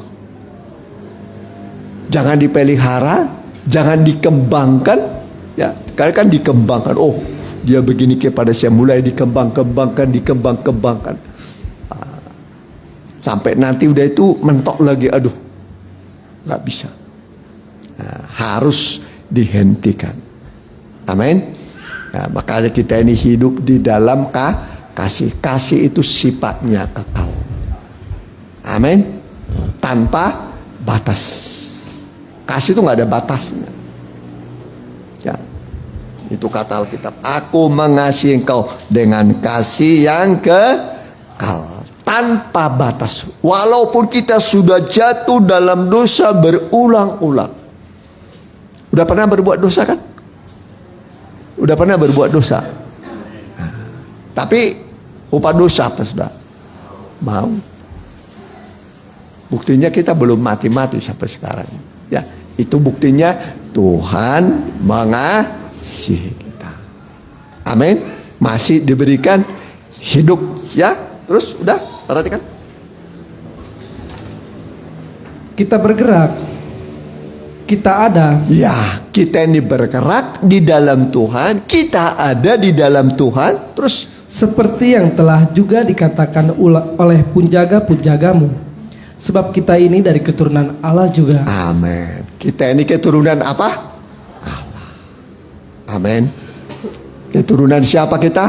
Jangan dipelihara, jangan dikembangkan. Ya, karena kan dikembangkan. Oh, dia begini kepada saya, mulai dikembangkan. Sampai nanti udah itu mentok lagi, aduh, nggak bisa. Nah, harus dihentikan. Amin. Nah, makanya kita ini hidup di dalam kasih. Kasih itu sifatnya kekal. Amin. Tanpa batas. Kasih itu nggak ada batasnya. Ya, itu kata Alkitab. Aku mengasihi engkau dengan kasih yang kekal. Tanpa batas. Walaupun kita sudah jatuh dalam dosa berulang-ulang. Udah pernah berbuat dosa kan? Udah pernah berbuat dosa. Tapi upah dosa apa sudah? Mau. Buktinya kita belum mati-mati sampai sekarang. Ya, itu buktinya Tuhan mengasihi kita. Amin. Masih diberikan hidup. Ya, terus udah perhatikan. Kita bergerak, kita ada. Ya, kita ini bergerak di dalam Tuhan, kita ada di dalam Tuhan. Terus Seperti yang telah juga dikatakan oleh punjaga-punjagamu. Sebab kita ini dari keturunan Allah juga. amin. Kita ini keturunan apa? Allah. Amin. Keturunan siapa kita?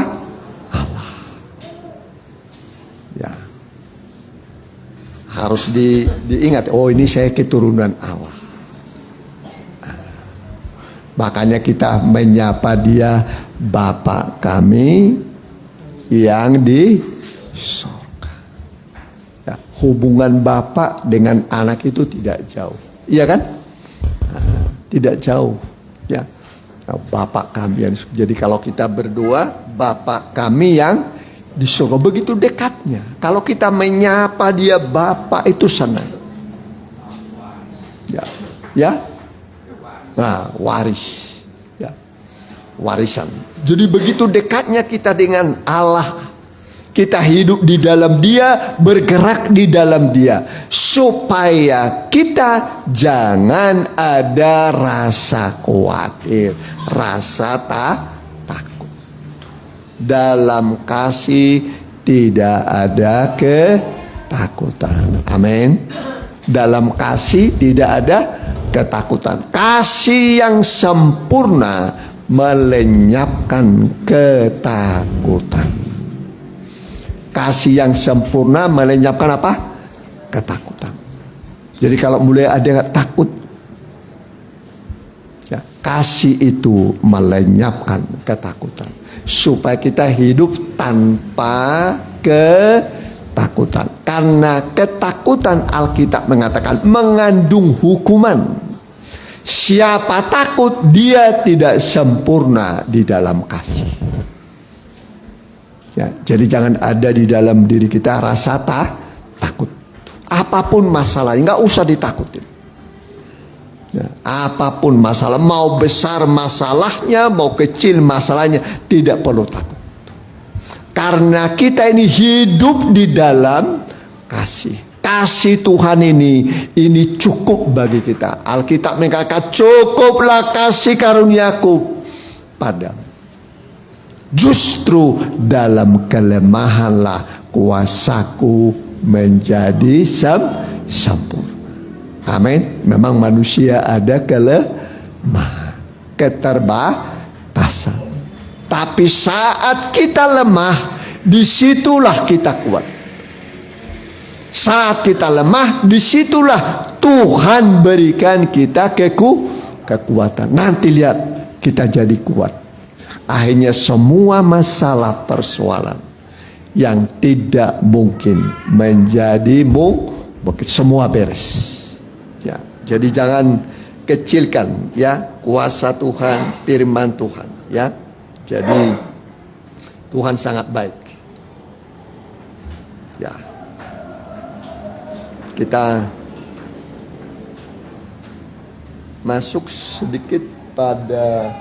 Allah. Ya. Harus diingat, oh ini saya keturunan Allah. Makanya kita menyapa dia Bapa kami yang di surga. Ya, hubungan Bapa dengan anak itu tidak jauh. Iya kan? Tidak jauh. Ya. Bapa kami yang di surga. Jadi kalau kita berdoa, Bapa kami yang di surga, begitu dekatnya. Kalau kita menyapa dia Bapa itu senang. Ya. Ya. Nah, waris. Ya. Warisan. Jadi begitu dekatnya kita dengan Allah. Kita hidup di dalam dia, bergerak di dalam dia. Supaya kita jangan ada rasa khawatir, rasa takut. Dalam kasih tidak ada ketakutan. Amin. Dalam kasih tidak ada ketakutan. Kasih yang sempurna melenyapkan ketakutan. Kasih yang sempurna melenyapkan apa? Ketakutan. Jadi kalau mulai ada takut, ya, kasih itu melenyapkan ketakutan. Supaya kita hidup tanpa ketakutan. Karena ketakutan Alkitab mengatakan mengandung hukuman. Siapa takut, dia tidak sempurna di dalam kasih. Ya, jadi jangan ada di dalam diri kita rasa takut. Apapun masalahnya, nggak usah ditakutin. Ya, apapun masalah, mau besar masalahnya, mau kecil masalahnya, tidak perlu takut. Karena kita ini hidup di dalam kasih. Kasih Tuhan ini cukup bagi kita. Alkitab mengatakan cukuplah kasih karuniaku padamu. Justru dalam kelemahanlah kuasaku menjadi sempurna. Amin. Memang manusia ada kelemahan, keterbatasan. Tapi saat kita lemah, disitulah kita kuat. Saat kita lemah, disitulah Tuhan berikan kita kekuatan. Nanti lihat, kita jadi kuat. Akhirnya semua masalah persoalan yang tidak mungkin menjadi mungkin, semua beres. Ya, jadi jangan kecilkan ya kuasa Tuhan, firman Tuhan. Ya, jadi Tuhan sangat baik. Ya. Kita masuk sedikit pada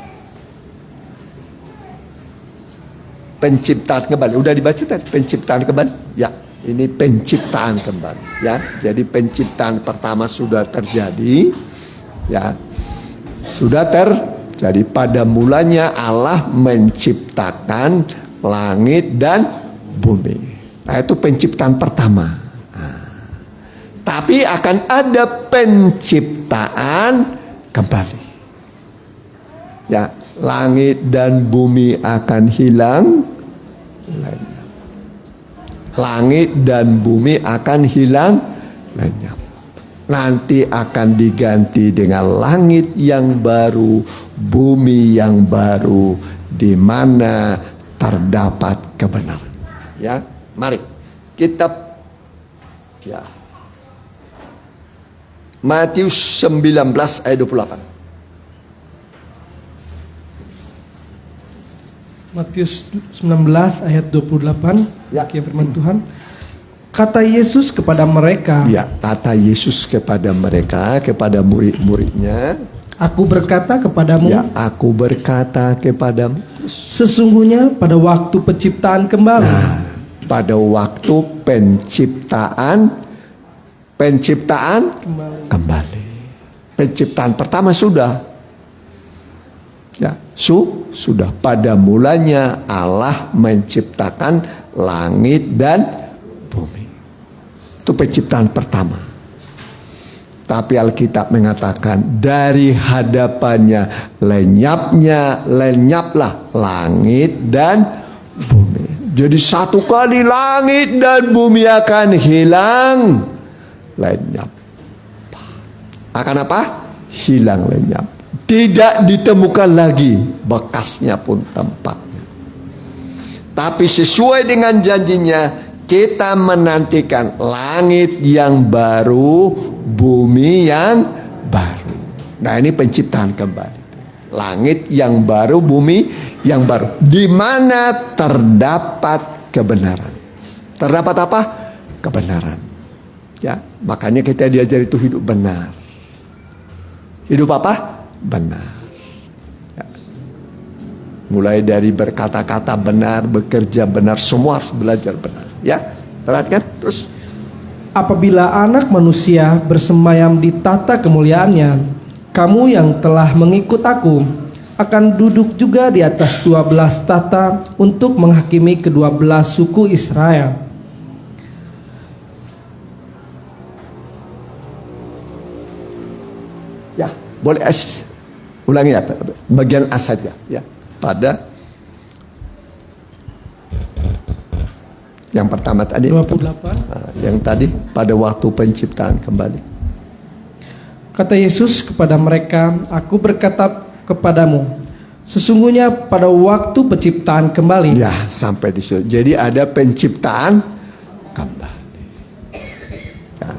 penciptaan kembali. Udah dibaca tadi penciptaan kembali? Ya, ini penciptaan kembali. Ya, jadi penciptaan pertama sudah terjadi. Ya, sudah terjadi. Pada mulanya Allah menciptakan langit dan bumi. Nah, itu penciptaan pertama. Tapi akan ada penciptaan kembali. Ya, langit dan bumi akan hilang. Langit dan bumi akan hilang lenyap. Nanti akan diganti dengan langit yang baru, bumi yang baru, di mana terdapat kebenaran. Ya, mari kita ya. Matius 19 ayat 28. Matius 19 ayat 28. Ya. Firman Tuhan. Kata Yesus kepada mereka. Ya, kata Yesus kepada mereka, kepada murid-muridnya. Aku berkata kepadamu. Ya, aku berkata kepadamu. Sesungguhnya pada waktu penciptaan kembali. Nah, pada waktu penciptaan kembali. Penciptaan pertama sudah. Ya, sudah. Pada mulanya Allah menciptakan langit dan bumi. Itu penciptaan pertama. Tapi Alkitab mengatakan dari hadapannya lenyaplah langit dan bumi. Jadi satu kali langit dan bumi akan hilang, lenyap. Akan apa? Hilang, lenyap. Tidak ditemukan lagi bekasnya pun tempatnya. Tapi sesuai dengan janjinya, kita menantikan langit yang baru, bumi yang baru. Nah, ini penciptaan kembali. Langit yang baru, bumi yang baru. Di mana terdapat kebenaran. Terdapat apa? Kebenaran. Ya, makanya kita diajar itu hidup benar. Hidup apa? Benar. Ya. Mulai dari berkata-kata benar, bekerja benar, semua harus belajar benar. Ya, perhatikan terus. Apabila anak manusia bersemayam di tata kemuliaannya, kamu yang telah mengikut aku akan duduk juga di atas 12 tata untuk menghakimi ke-12 suku Israel. Ya, boleh ulangi ya, bagian A saja ya. Pada yang pertama tadi 28. yang tadi pada waktu penciptaan kembali. Kata Yesus kepada mereka, aku berkata kepadamu, sesungguhnya pada waktu penciptaan kembali. Ya, sampai di situ. Jadi ada penciptaan kembali. Ya,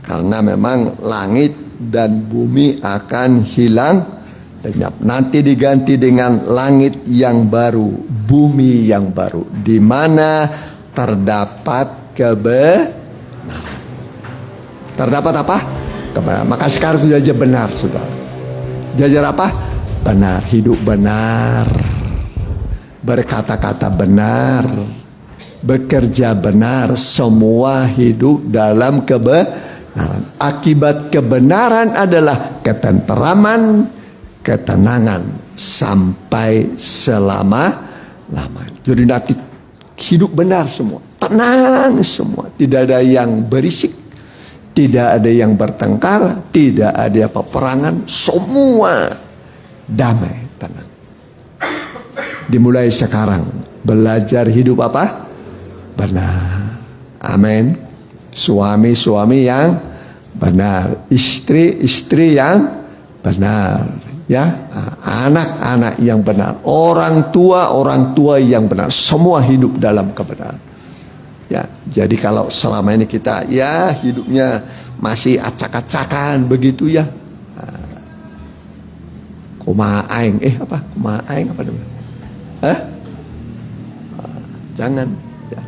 karena memang langit dan bumi akan hilang, lenyap. Nanti diganti dengan langit yang baru, bumi yang baru, di mana terdapat kebenaran. Terdapat apa? Kebenaran. Maka sekarang sudah aja benar, saudara. Jajar apa? Benar, hidup benar, berkata-kata benar, bekerja benar, semua hidup dalam kebenaran. Akibat kebenaran adalah ketenteraman, ketenangan sampai selama-lamanya. Jadi nanti hidup benar semua, tenang semua, tidak ada yang berisik, tidak ada yang bertengkar, tidak ada peperangan, semua damai, tenang. Dimulai sekarang belajar hidup apa? Benar. Amin. Suami-suami yang benar, istri-istri yang benar, ya, anak-anak yang benar, orang tua yang benar, semua hidup dalam kebenaran. Ya, jadi kalau selama ini kita ya hidupnya masih acak-acakan begitu ya. Kumaha aing apa namanya? Jangan ya.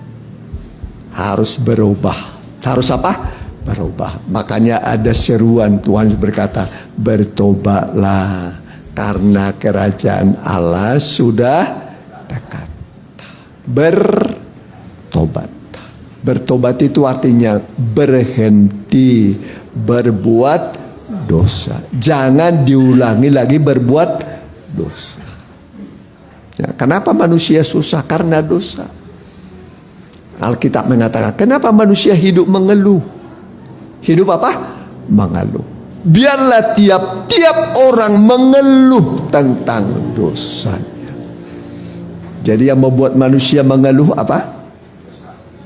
Harus berubah. Harus apa? Berubah. Makanya ada seruan Tuhan berkata, bertobatlah karena kerajaan Allah sudah dekat. Bertobat. Bertobat itu artinya berhenti berbuat dosa. Jangan diulangi lagi berbuat dosa. Ya, kenapa manusia susah? Karena dosa. Alkitab mengatakan, kenapa manusia hidup mengeluh? Hidup apa? Mengeluh. Biarlah tiap-tiap orang mengeluh tentang dosanya. Jadi yang membuat manusia mengeluh apa?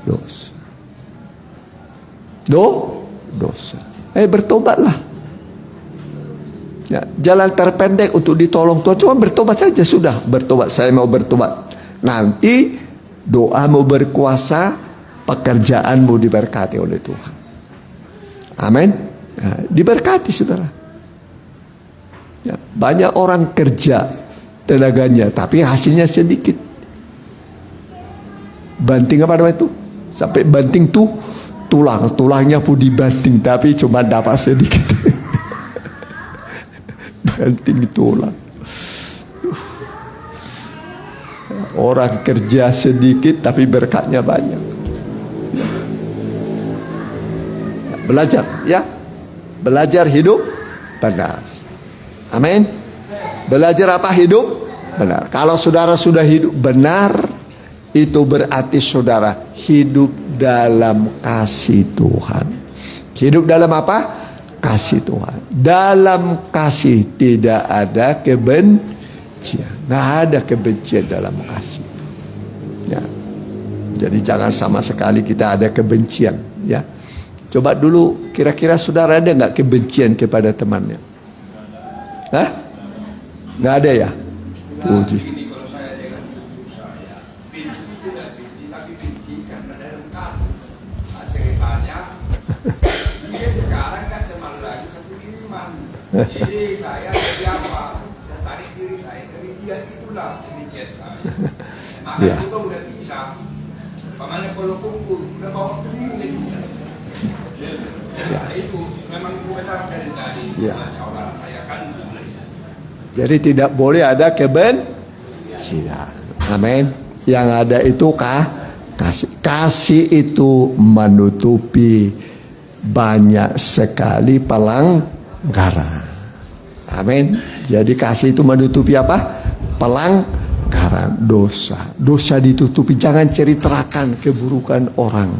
Dosa. Dosa. Bertobatlah. Ya, jalan terpendek untuk ditolong Tuhan cuma bertobat saja sudah. Bertobat, saya mau bertobat. Nanti doamu berkuasa, pekerjaanmu diberkati oleh Tuhan. Amin. Ya, diberkati saudara. Ya, banyak orang kerja tenaganya, tapi hasilnya sedikit. Banting apa namanya itu? Sampai banting tuh tulangnya pun dibanting, tapi cuma dapat sedikit. Banting tulang. Orang kerja sedikit tapi berkatnya banyak. Belajar, ya. Belajar hidup benar. Amin. Belajar apa? Hidup benar. Kalau saudara sudah hidup benar, itu berarti saudara hidup dalam kasih Tuhan. Hidup dalam apa? Kasih Tuhan. Dalam kasih tidak ada kebencian. Nggak ada kebencian dalam kasih. Ya. Jadi jangan sama sekali kita ada kebencian. Ya. Coba dulu, kira-kira saudara ada nggak kebencian kepada temannya? Hah? Nggak ada ya? Puji. Jadi saya siapa? Tarik diri saya dari dia, itulah demikian saya. Maka Ya. kita udah bisa. Pamannya kalau kumpul udah bawa kering dia. Ya. Itu memang benar dari tadi. Ya. Saudara saya kan. Jadi tidak boleh ada kebencian. Amin. Yang ada itu kasih. Kasih itu menutupi banyak sekali pelanggaran. Amin. Jadi kasih itu menutupi apa? Pelanggaran, dosa. Dosa ditutupi. Jangan ceritakan keburukan orang.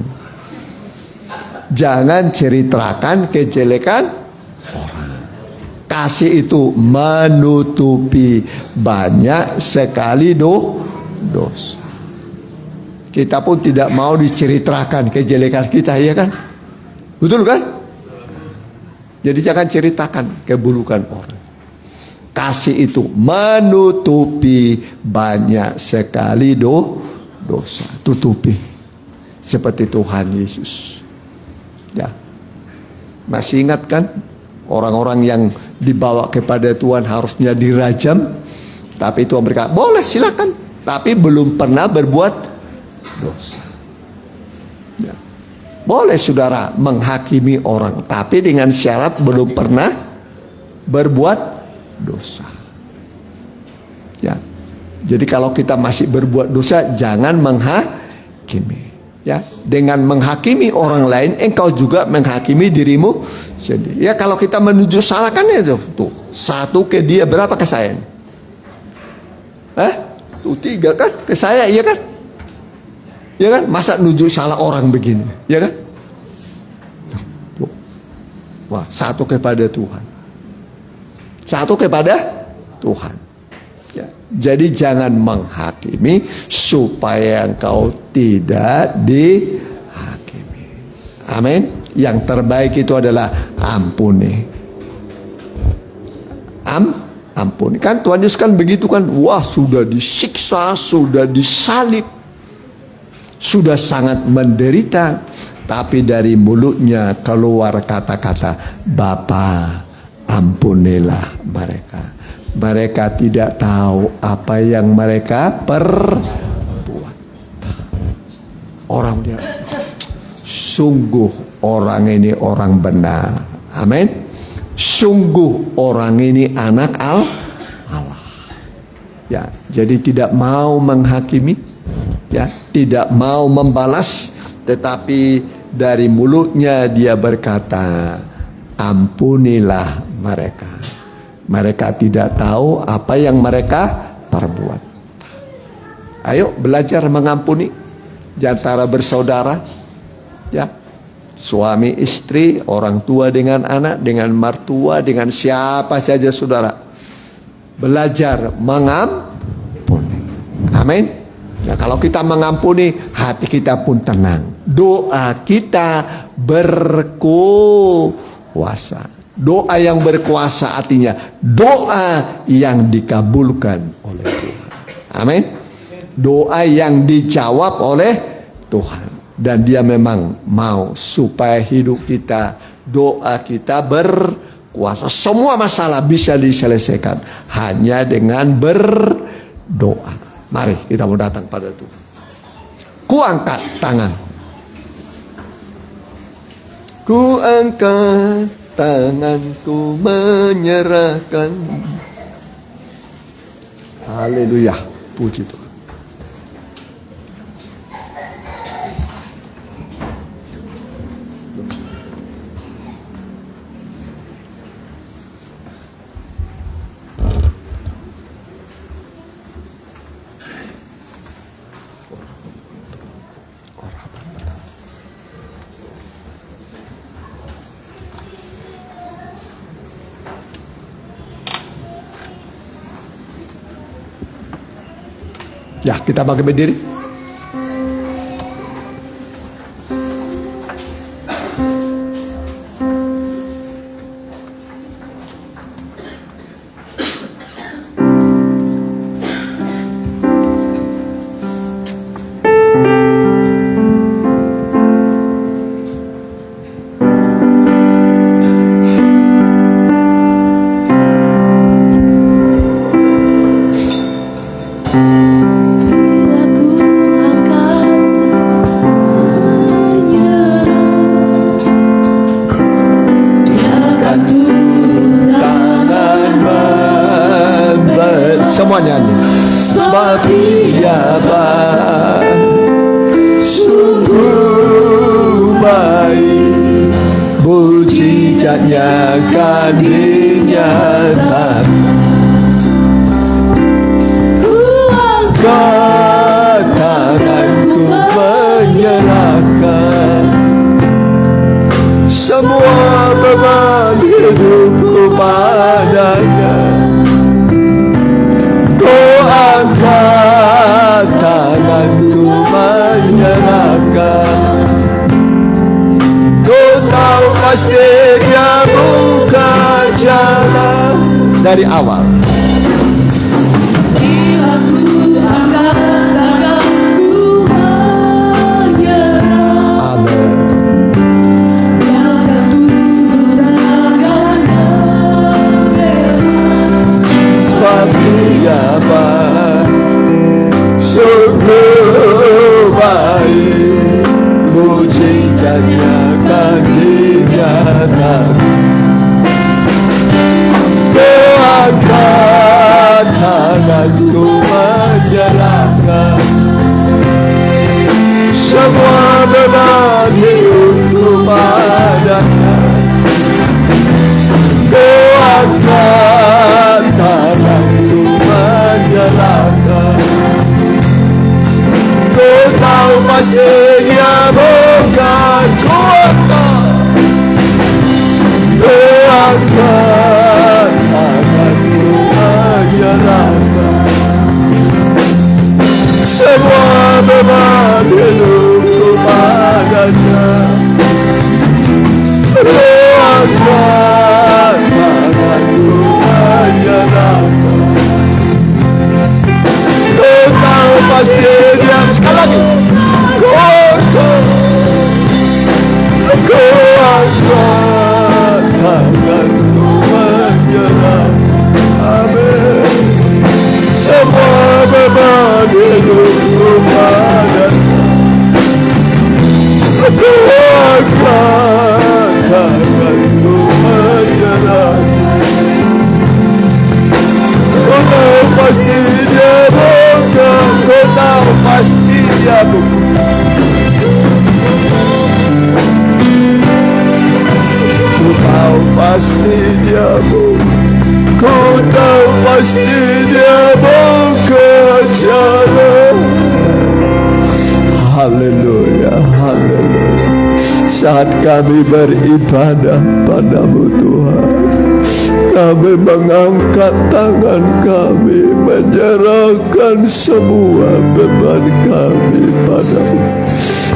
Jangan ceritakan kejelekan orang. Kasih itu menutupi banyak sekali dosa. Kita pun tidak mau diceritakan kejelekan kita, ya kan? Betul kan? Jadi jangan ceritakan keburukan orang. Kasih itu menutupi banyak sekali dosa. Tutupi. Seperti Tuhan Yesus. Ya. Masih ingat kan? Orang-orang yang dibawa kepada Tuhan harusnya dirajam. Tapi Tuhan berkata, boleh silakan. Tapi belum pernah berbuat dosa. Ya. Boleh saudara menghakimi orang, tapi dengan syarat belum pernah berbuat dosa. Ya. Jadi kalau kita masih berbuat dosa, jangan menghakimi. Ya, dengan menghakimi orang lain, engkau juga menghakimi dirimu sendiri. Ya, kalau kita menuju salah kan itu tuh, satu ke dia, berapa ke saya? Tuh 3 kan ke saya, iya kan? Ya kan? Masa nuju salah orang begini, ya kan? Tuh. Wah, satu kepada Tuhan. Satu kepada Tuhan. Ya. Jadi jangan menghakimi supaya engkau tidak dihakimi. Amin. Yang terbaik itu adalah ampuni. Ampuni. Kan Tuhan Yesus kan begitu kan. Wah, sudah disiksa, sudah disalib, sudah sangat menderita, tapi dari mulutnya keluar kata-kata, Bapa, ampunilah mereka. Mereka tidak tahu apa yang mereka perbuat. Orang dia, sungguh orang ini orang benar. Amin. Sungguh orang ini anak Allah. Ya, jadi tidak mau menghakimi, ya, tidak mau membalas, tetapi dari mulutnya dia berkata, ampunilah mereka. Mereka tidak tahu apa yang mereka perbuat. Ayo belajar mengampuni di antara bersaudara, ya, suami istri, orang tua dengan anak, dengan mertua, dengan siapa saja saudara. Belajar mengampuni. Amin. Nah, kalau kita mengampuni, hati kita pun tenang. Doa kita berkuasa. Doa yang berkuasa artinya doa yang dikabulkan oleh Tuhan. Amin. Doa yang dijawab oleh Tuhan. Dan dia memang mau supaya hidup kita, doa kita berkuasa. Semua masalah bisa diselesaikan hanya dengan berdoa. Mari kita mau datang pada Tuhan. Ku angkat tangan. Ku angkat tanganku menyerahkan. Haleluya. Puji Tuhan. Ya, kita bangkit berdiri. Semuanya nih. Sebab Dia baik, sungguh baik, mujizatnya kan dinyatakan. Angkat tanganku menyerahkan semua beban hidupku padanya. Angkat tanganku menyerahkan. Ku tahu pasti Dia buka jalan dari awal. Bila ku angkat tanganku menyerah, Amin. Dia akan turun tangannya merah. Sebab Dia baik, sungguh baik, mujizatnya kan dinyatakan. Ku angkat tanganku menyerahkan semua beban hidupku padanya. Ku angkat tanganku menyerahkan. Ku tahu pasti Dia bukan kuasa. Ku angkat tanganku menyerahkan semua beban hidupku padanya. Ku angkat tanganku menyerahkan. Ku tahu pasti Dia, sekali lagi. Ku angkat tanganku menyerahkan. Amin. Semua beban hidupku padanya. Ku angkat tanganku menyerahkan. Ku tahu pasti Dia bukan. Ku tahu pasti Dia bukan. Ku tahu pasti Dia bukan. Ku tahu pasti Dia buka jalan. Haleluya, haleluya. Saat kami beribadah padamu Tuhan, kami mengangkat tangan kami, menyerahkan semua beban kami padamu.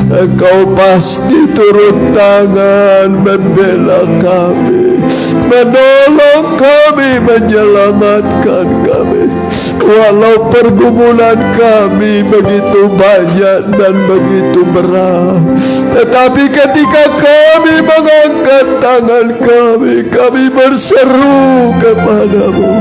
Engkau pasti turun tangan membela kami, menolong kami, menyelamatkan kami. Walau pergumulan kami begitu banyak dan begitu berat, tetapi ketika kami mengangkat tangan kami berseru kepadamu.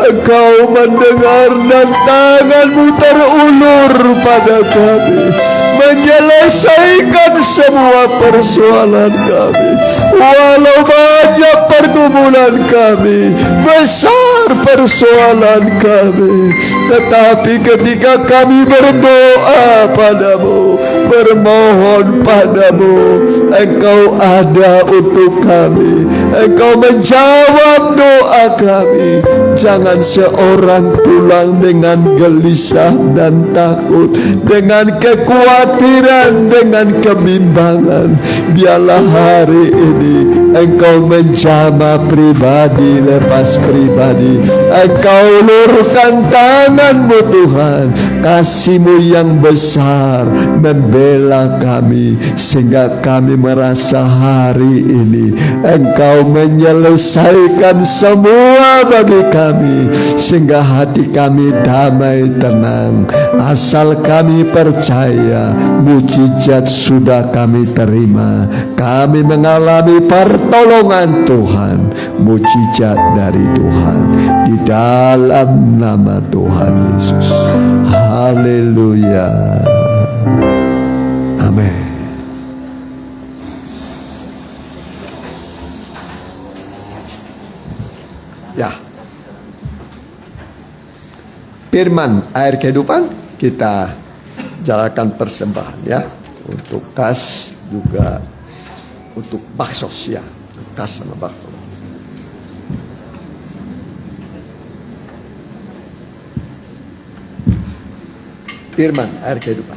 Engkau mendengar dan tanganmu terulur pada kami, menyelesaikan semua persoalan kami. Walau banyak pergumulan kami, besar persoalan kami, tetapi ketika kami berdoa padamu, bermohon padamu, Engkau ada untuk kami. Engkau menjawab doa kami. Jangan seorang pulang dengan gelisah dan takut, dengan kekuatan kekhawatiran, dengan kebimbangan. Biarlah hari ini Engkau menjamah pribadi lepas pribadi. Engkau ulurkan tangan-Mu Tuhan. Kasih-Mu yang besar membela kami, sehingga kami merasa hari ini Engkau menyelesaikan semua bagi kami, sehingga hati kami damai tenang. Asal kami percaya mujizat sudah kami terima. Kami mengalami pertolongan Tuhan, mujizat dari Tuhan, di dalam nama Tuhan Yesus. Haleluya. Amin. Ya, firman air kehidupan, kita jalankan persembahan ya, untuk kas juga untuk baksos ya, kas sama baksos. Firman air kehidupan.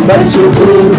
Bersyukur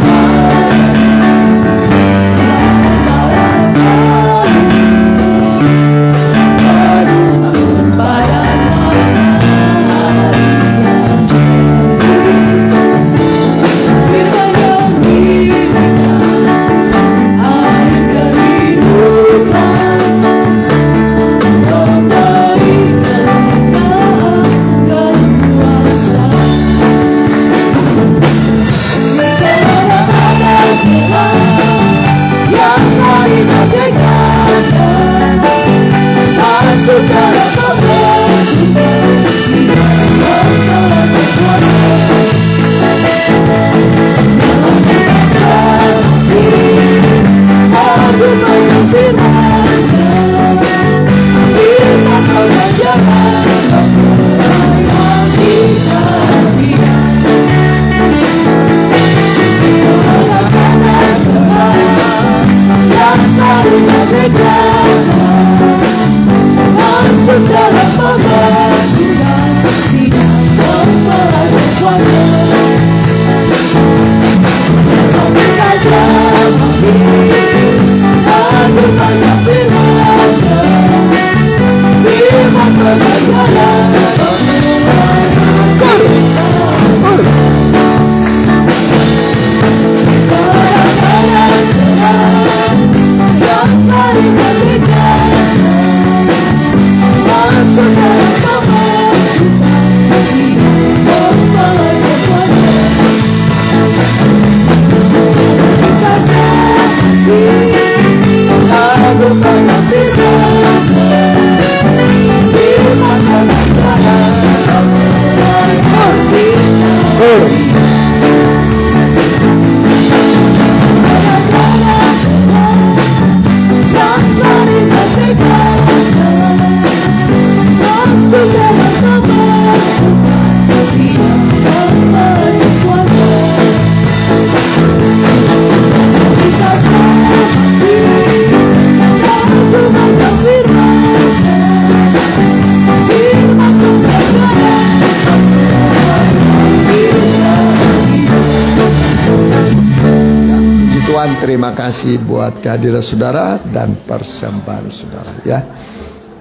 terima kasih buat kehadiran saudara dan persembahan saudara ya.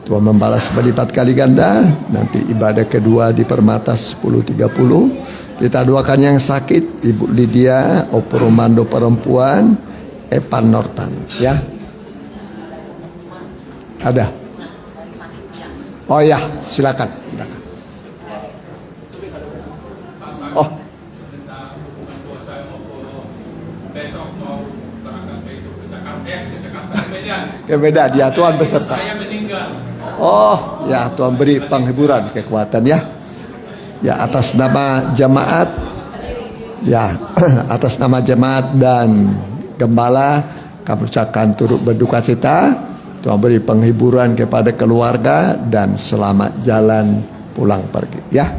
Tuhan membalas berlipat kali ganda. Nanti ibadah kedua di Permata 10.30. Kita doakan yang sakit, Ibu Lydia, Opo Romando perempuan, Epan Nortan ya. Ada? Oh ya, silakan. Oh. Ke Medan. Ya, Tuhan beserta. Oh, ya, Tuhan beri penghiburan, kekuatan ya. Ya, atas nama jemaat, ya, atas nama jemaat dan gembala, kami ucapkan turut berduka cita. Tuhan beri penghiburan kepada keluarga dan selamat jalan pulang pergi. Ya,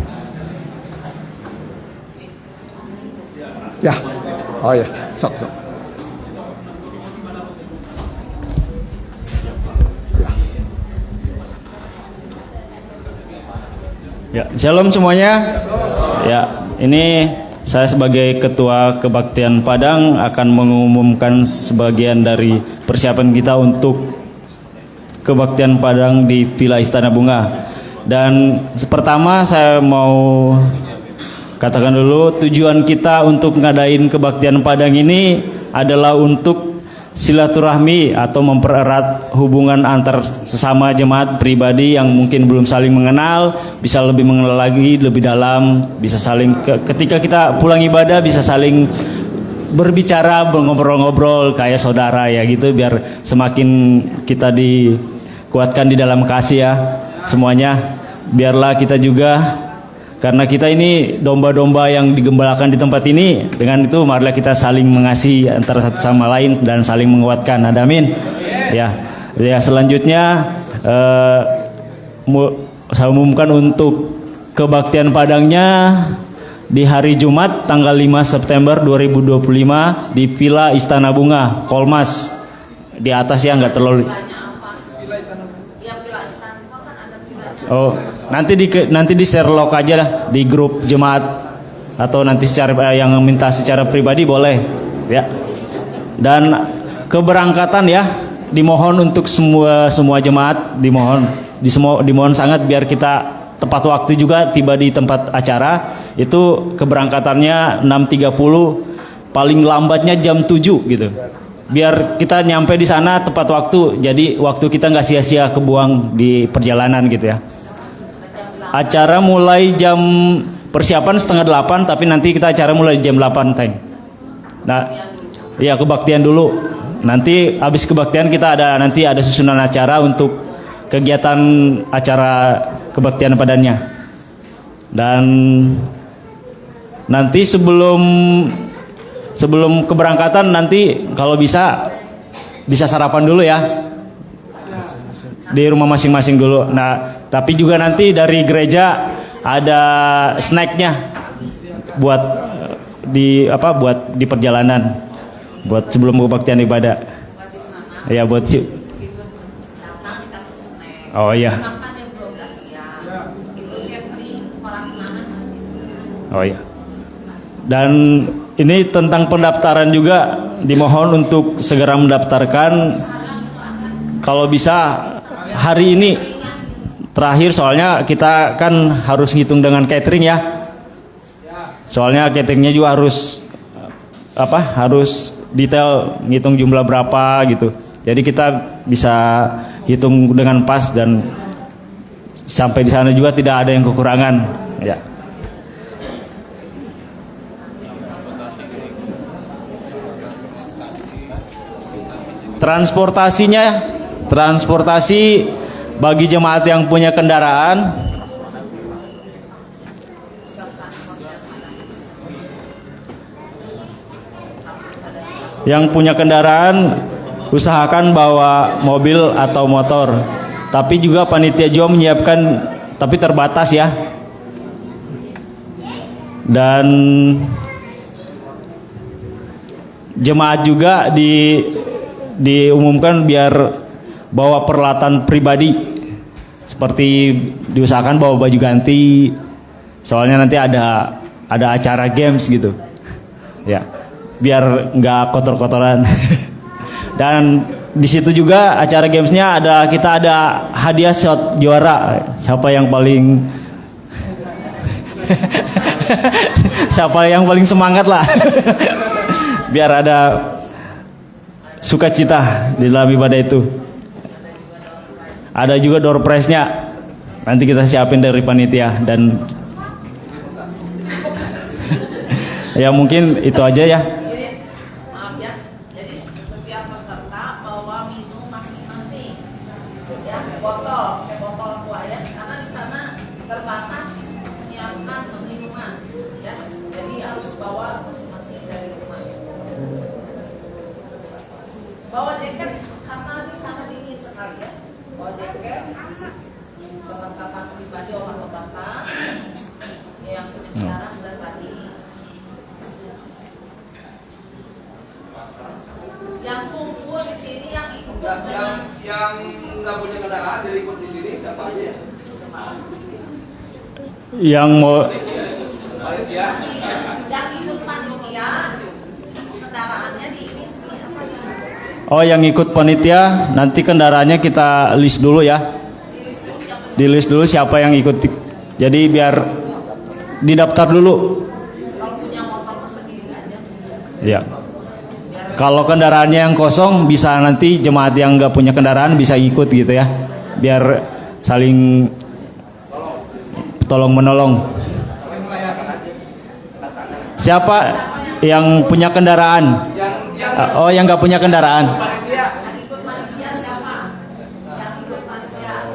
ya, oh ya, sok. Ya, shalom semuanya. Ya, ini saya sebagai Ketua Kebaktian Padang akan mengumumkan sebagian dari persiapan kita untuk Kebaktian Padang di Villa Istana Bunga. Dan pertama saya mau katakan dulu tujuan kita untuk ngadain Kebaktian Padang ini adalah untuk silaturahmi atau mempererat hubungan antar sesama jemaat pribadi yang mungkin belum saling mengenal, bisa lebih mengenal lagi lebih dalam, bisa saling ketika kita pulang ibadah bisa saling berbicara, ngobrol-ngobrol kayak saudara ya gitu, biar semakin kita dikuatkan di dalam kasih ya semuanya. Biarlah kita juga, karena kita ini domba-domba yang digembalakan di tempat ini, dengan itu marilah kita saling mengasihi antara satu sama lain dan saling menguatkan. Amin. Ya, selanjutnya saya umumkan untuk Kebaktian Padangnya di hari Jumat tanggal 5 September 2025 di Villa Istana Bunga, Kolmas. Di atas ya, nggak terlalu. Oh, nanti di share log aja lah di grup jemaat, atau nanti secara yang minta secara pribadi boleh ya. Dan keberangkatan ya dimohon untuk semua jemaat, dimohon sangat biar kita tepat waktu juga tiba di tempat acara. Itu keberangkatannya 6.30, paling lambatnya jam 7 gitu. Biar kita nyampe di sana tepat waktu, jadi waktu kita nggak sia-sia kebuang di perjalanan gitu ya. Acara mulai jam persiapan 7:30, tapi nanti kita acara mulai jam 8 Teng. Nah, ya kebaktian dulu. Nanti habis kebaktian kita nanti ada susunan acara untuk kegiatan acara Kebaktian Padangnya. Dan nanti sebelum keberangkatan nanti kalau bisa sarapan dulu ya di rumah masing-masing dulu. Nah, tapi juga nanti dari gereja ada snacknya buat di perjalanan, buat sebelum kebaktian ibadah. Ya buat si. Oh iya. Oh iya. Dan ini tentang pendaftaran juga dimohon untuk segera mendaftarkan. Kalau bisa hari ini terakhir, soalnya kita kan harus ngitung dengan catering ya. Soalnya cateringnya juga harus detail, ngitung jumlah berapa gitu. Jadi kita bisa hitung dengan pas dan sampai di sana juga tidak ada yang kekurangan ya. Transportasi bagi jemaat yang punya kendaraan, usahakan bawa mobil atau motor. Tapi juga panitia juga menyiapkan, tapi terbatas ya. Dan jemaat juga diumumkan biar bawa peralatan pribadi, seperti diusahakan bawa baju ganti, soalnya nanti ada acara games gitu ya, biar nggak kotor-kotoran. Dan di situ juga acara gamesnya kita ada hadiah shot juara, siapa yang paling semangat lah. Biar ada sukacita di dalam ibadah itu. Ada juga door prize-nya, nanti kita siapin dari panitia. Dan ya mungkin itu aja ya. Maaf ya, jadi setiap peserta bawa minum bawa masing-masing dari rumah. Bawa jaket karena di sana dingin sekali ya. Bawa jaket, perlengkapan pribadi, obat-obatan, yang punya kendaraan dan tadi. Yang kumpul di sini yang ikut yang nggak punya kendaraan jadi ikut di sini siapa aja ya? Yang mau Panitia. yang ikut panitia kendaraannya di ini apa nih? Oh, yang ikut panitia nanti kendaraannya kita list dulu ya. Di list dulu siapa yang ikut. Jadi biar didaftar dulu. Kalau punya motor sendiri aja. Ya. Kalau kendaraannya yang kosong bisa nanti jemaat yang nggak punya kendaraan bisa ikut gitu ya. Biar saling tolong menolong. Siapa yang punya kendaraan? Oh, yang nggak punya kendaraan. Yang ikut panitia siapa? Yang ikut panitia.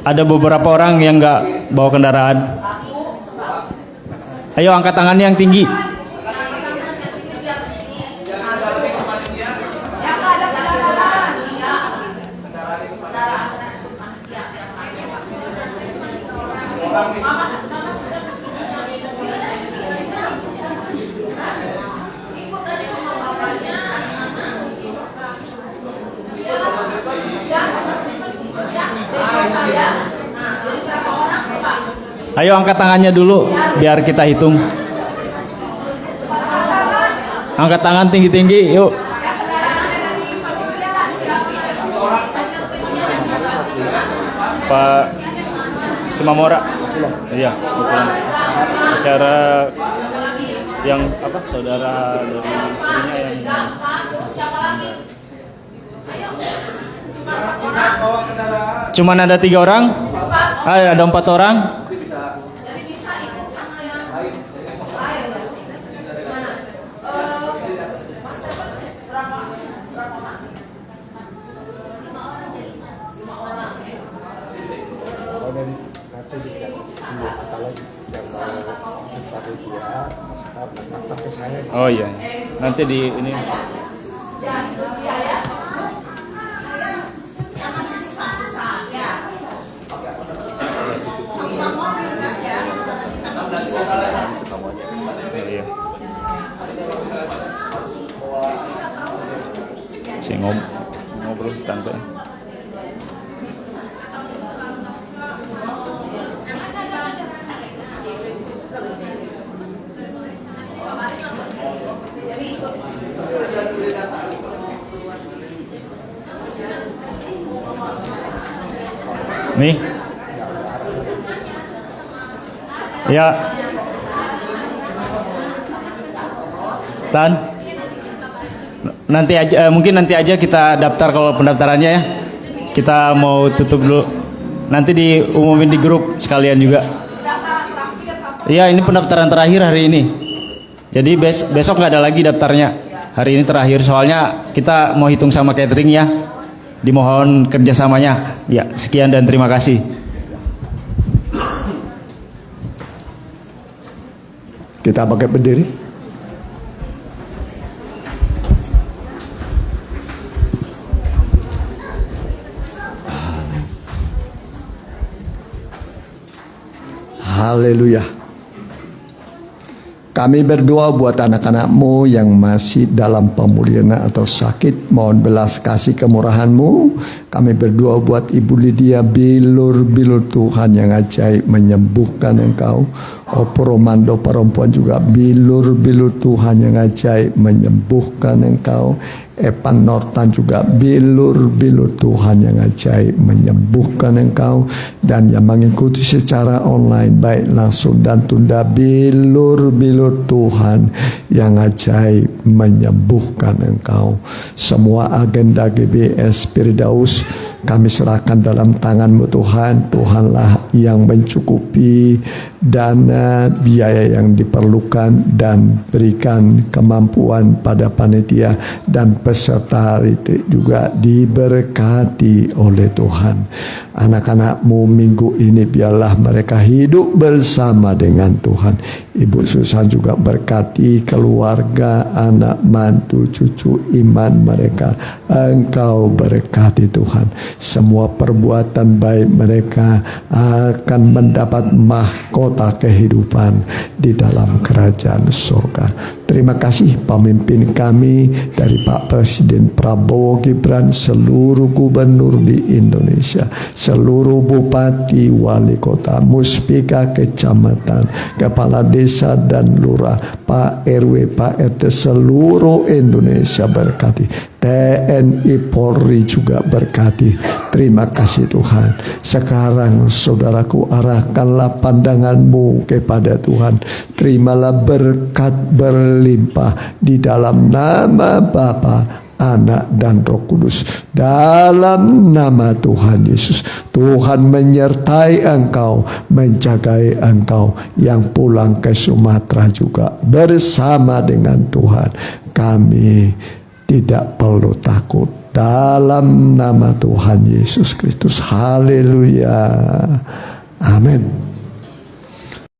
Ada beberapa orang yang nggak bawa kendaraan. Ayo angkat tangannya yang tinggi. Yang ada kendaraan. Iya. Kendaraan ikut panitia siapa? Mama sudah ikut tadi sama bapaknya. Ayo angkat tangannya dulu biar kita hitung. Angkat tangan tinggi-tinggi, yuk. Pak Simamora. Iya, betul. Acara yang apa? Saudara dari istrinya yang cuman ada 3 orang? Ada 4 orang? Jadi bisa ikut sama yang lain. Mas dapat berapa orang? 5 orang. Oh iya. Nanti di ini. Ya, itu dia ya. Sama sisa-sisa ya. Iya. Saya ngobrol tante. Nih. Ya. Tan. Nanti aja mungkin nanti aja kita daftar kalau pendaftarannya ya. Kita mau tutup dulu. Nanti diumumin di grup sekalian juga. Iya, ini pendaftaran terakhir hari ini. Jadi besok nggak ada lagi daftarnya. Hari ini terakhir soalnya kita mau hitung sama catering ya. Dimohon kerjasamanya. Ya, sekian dan terima kasih. Kita pakai berdiri. Haleluya. Kami berdoa buat anak-anak-Mu yang masih dalam pemulihan atau sakit. Mohon belas kasih kemurahan-Mu. Kami berdoa buat Ibu Lydia, bilur-bilur Tuhan yang ajaib menyembuhkan engkau. Oporomando perempuan juga bilur-bilur Tuhan yang ajaib menyembuhkan engkau. Epan Nortan juga bilur-bilur Tuhan yang ajaib menyembuhkan engkau. Dan yang mengikuti secara online baik langsung dan tunda, bilur-bilur Tuhan yang ajaib menyembuhkan engkau. Semua agenda GBS Firdaus kami serahkan dalam tangan-Mu Tuhan. Tuhanlah yang mencukupi dana biaya yang diperlukan dan berikan kemampuan pada panitia dan peserta retreat juga diberkati oleh Tuhan. Anak-anak-Mu minggu ini biarlah mereka hidup bersama dengan Tuhan. Ibu Susan juga berkati keluarga, anak, mantu, cucu iman mereka. Engkau berkati Tuhan. Semua perbuatan baik mereka akan mendapat mahkota kehidupan di dalam kerajaan surga. Terima kasih pemimpin kami dari Pak Presiden Prabowo Gibran, seluruh gubernur di Indonesia, seluruh bupati, wali kota, muspika kecamatan, kepala desa dan lurah, Pak RW, Pak RT, seluruh Indonesia berkati. TNI Polri juga berkati. Terima kasih Tuhan. Sekarang saudaraku, arahkanlah pandangan-Mu kepada Tuhan. Terimalah berkat berlimpah di dalam nama Bapa, Anak dan Roh Kudus. Dalam nama Tuhan Yesus, Tuhan menyertai engkau, menjagai engkau. Yang pulang ke Sumatera juga bersama dengan Tuhan. Kami tidak perlu takut. Dalam nama Tuhan Yesus Kristus. Haleluya. Amin.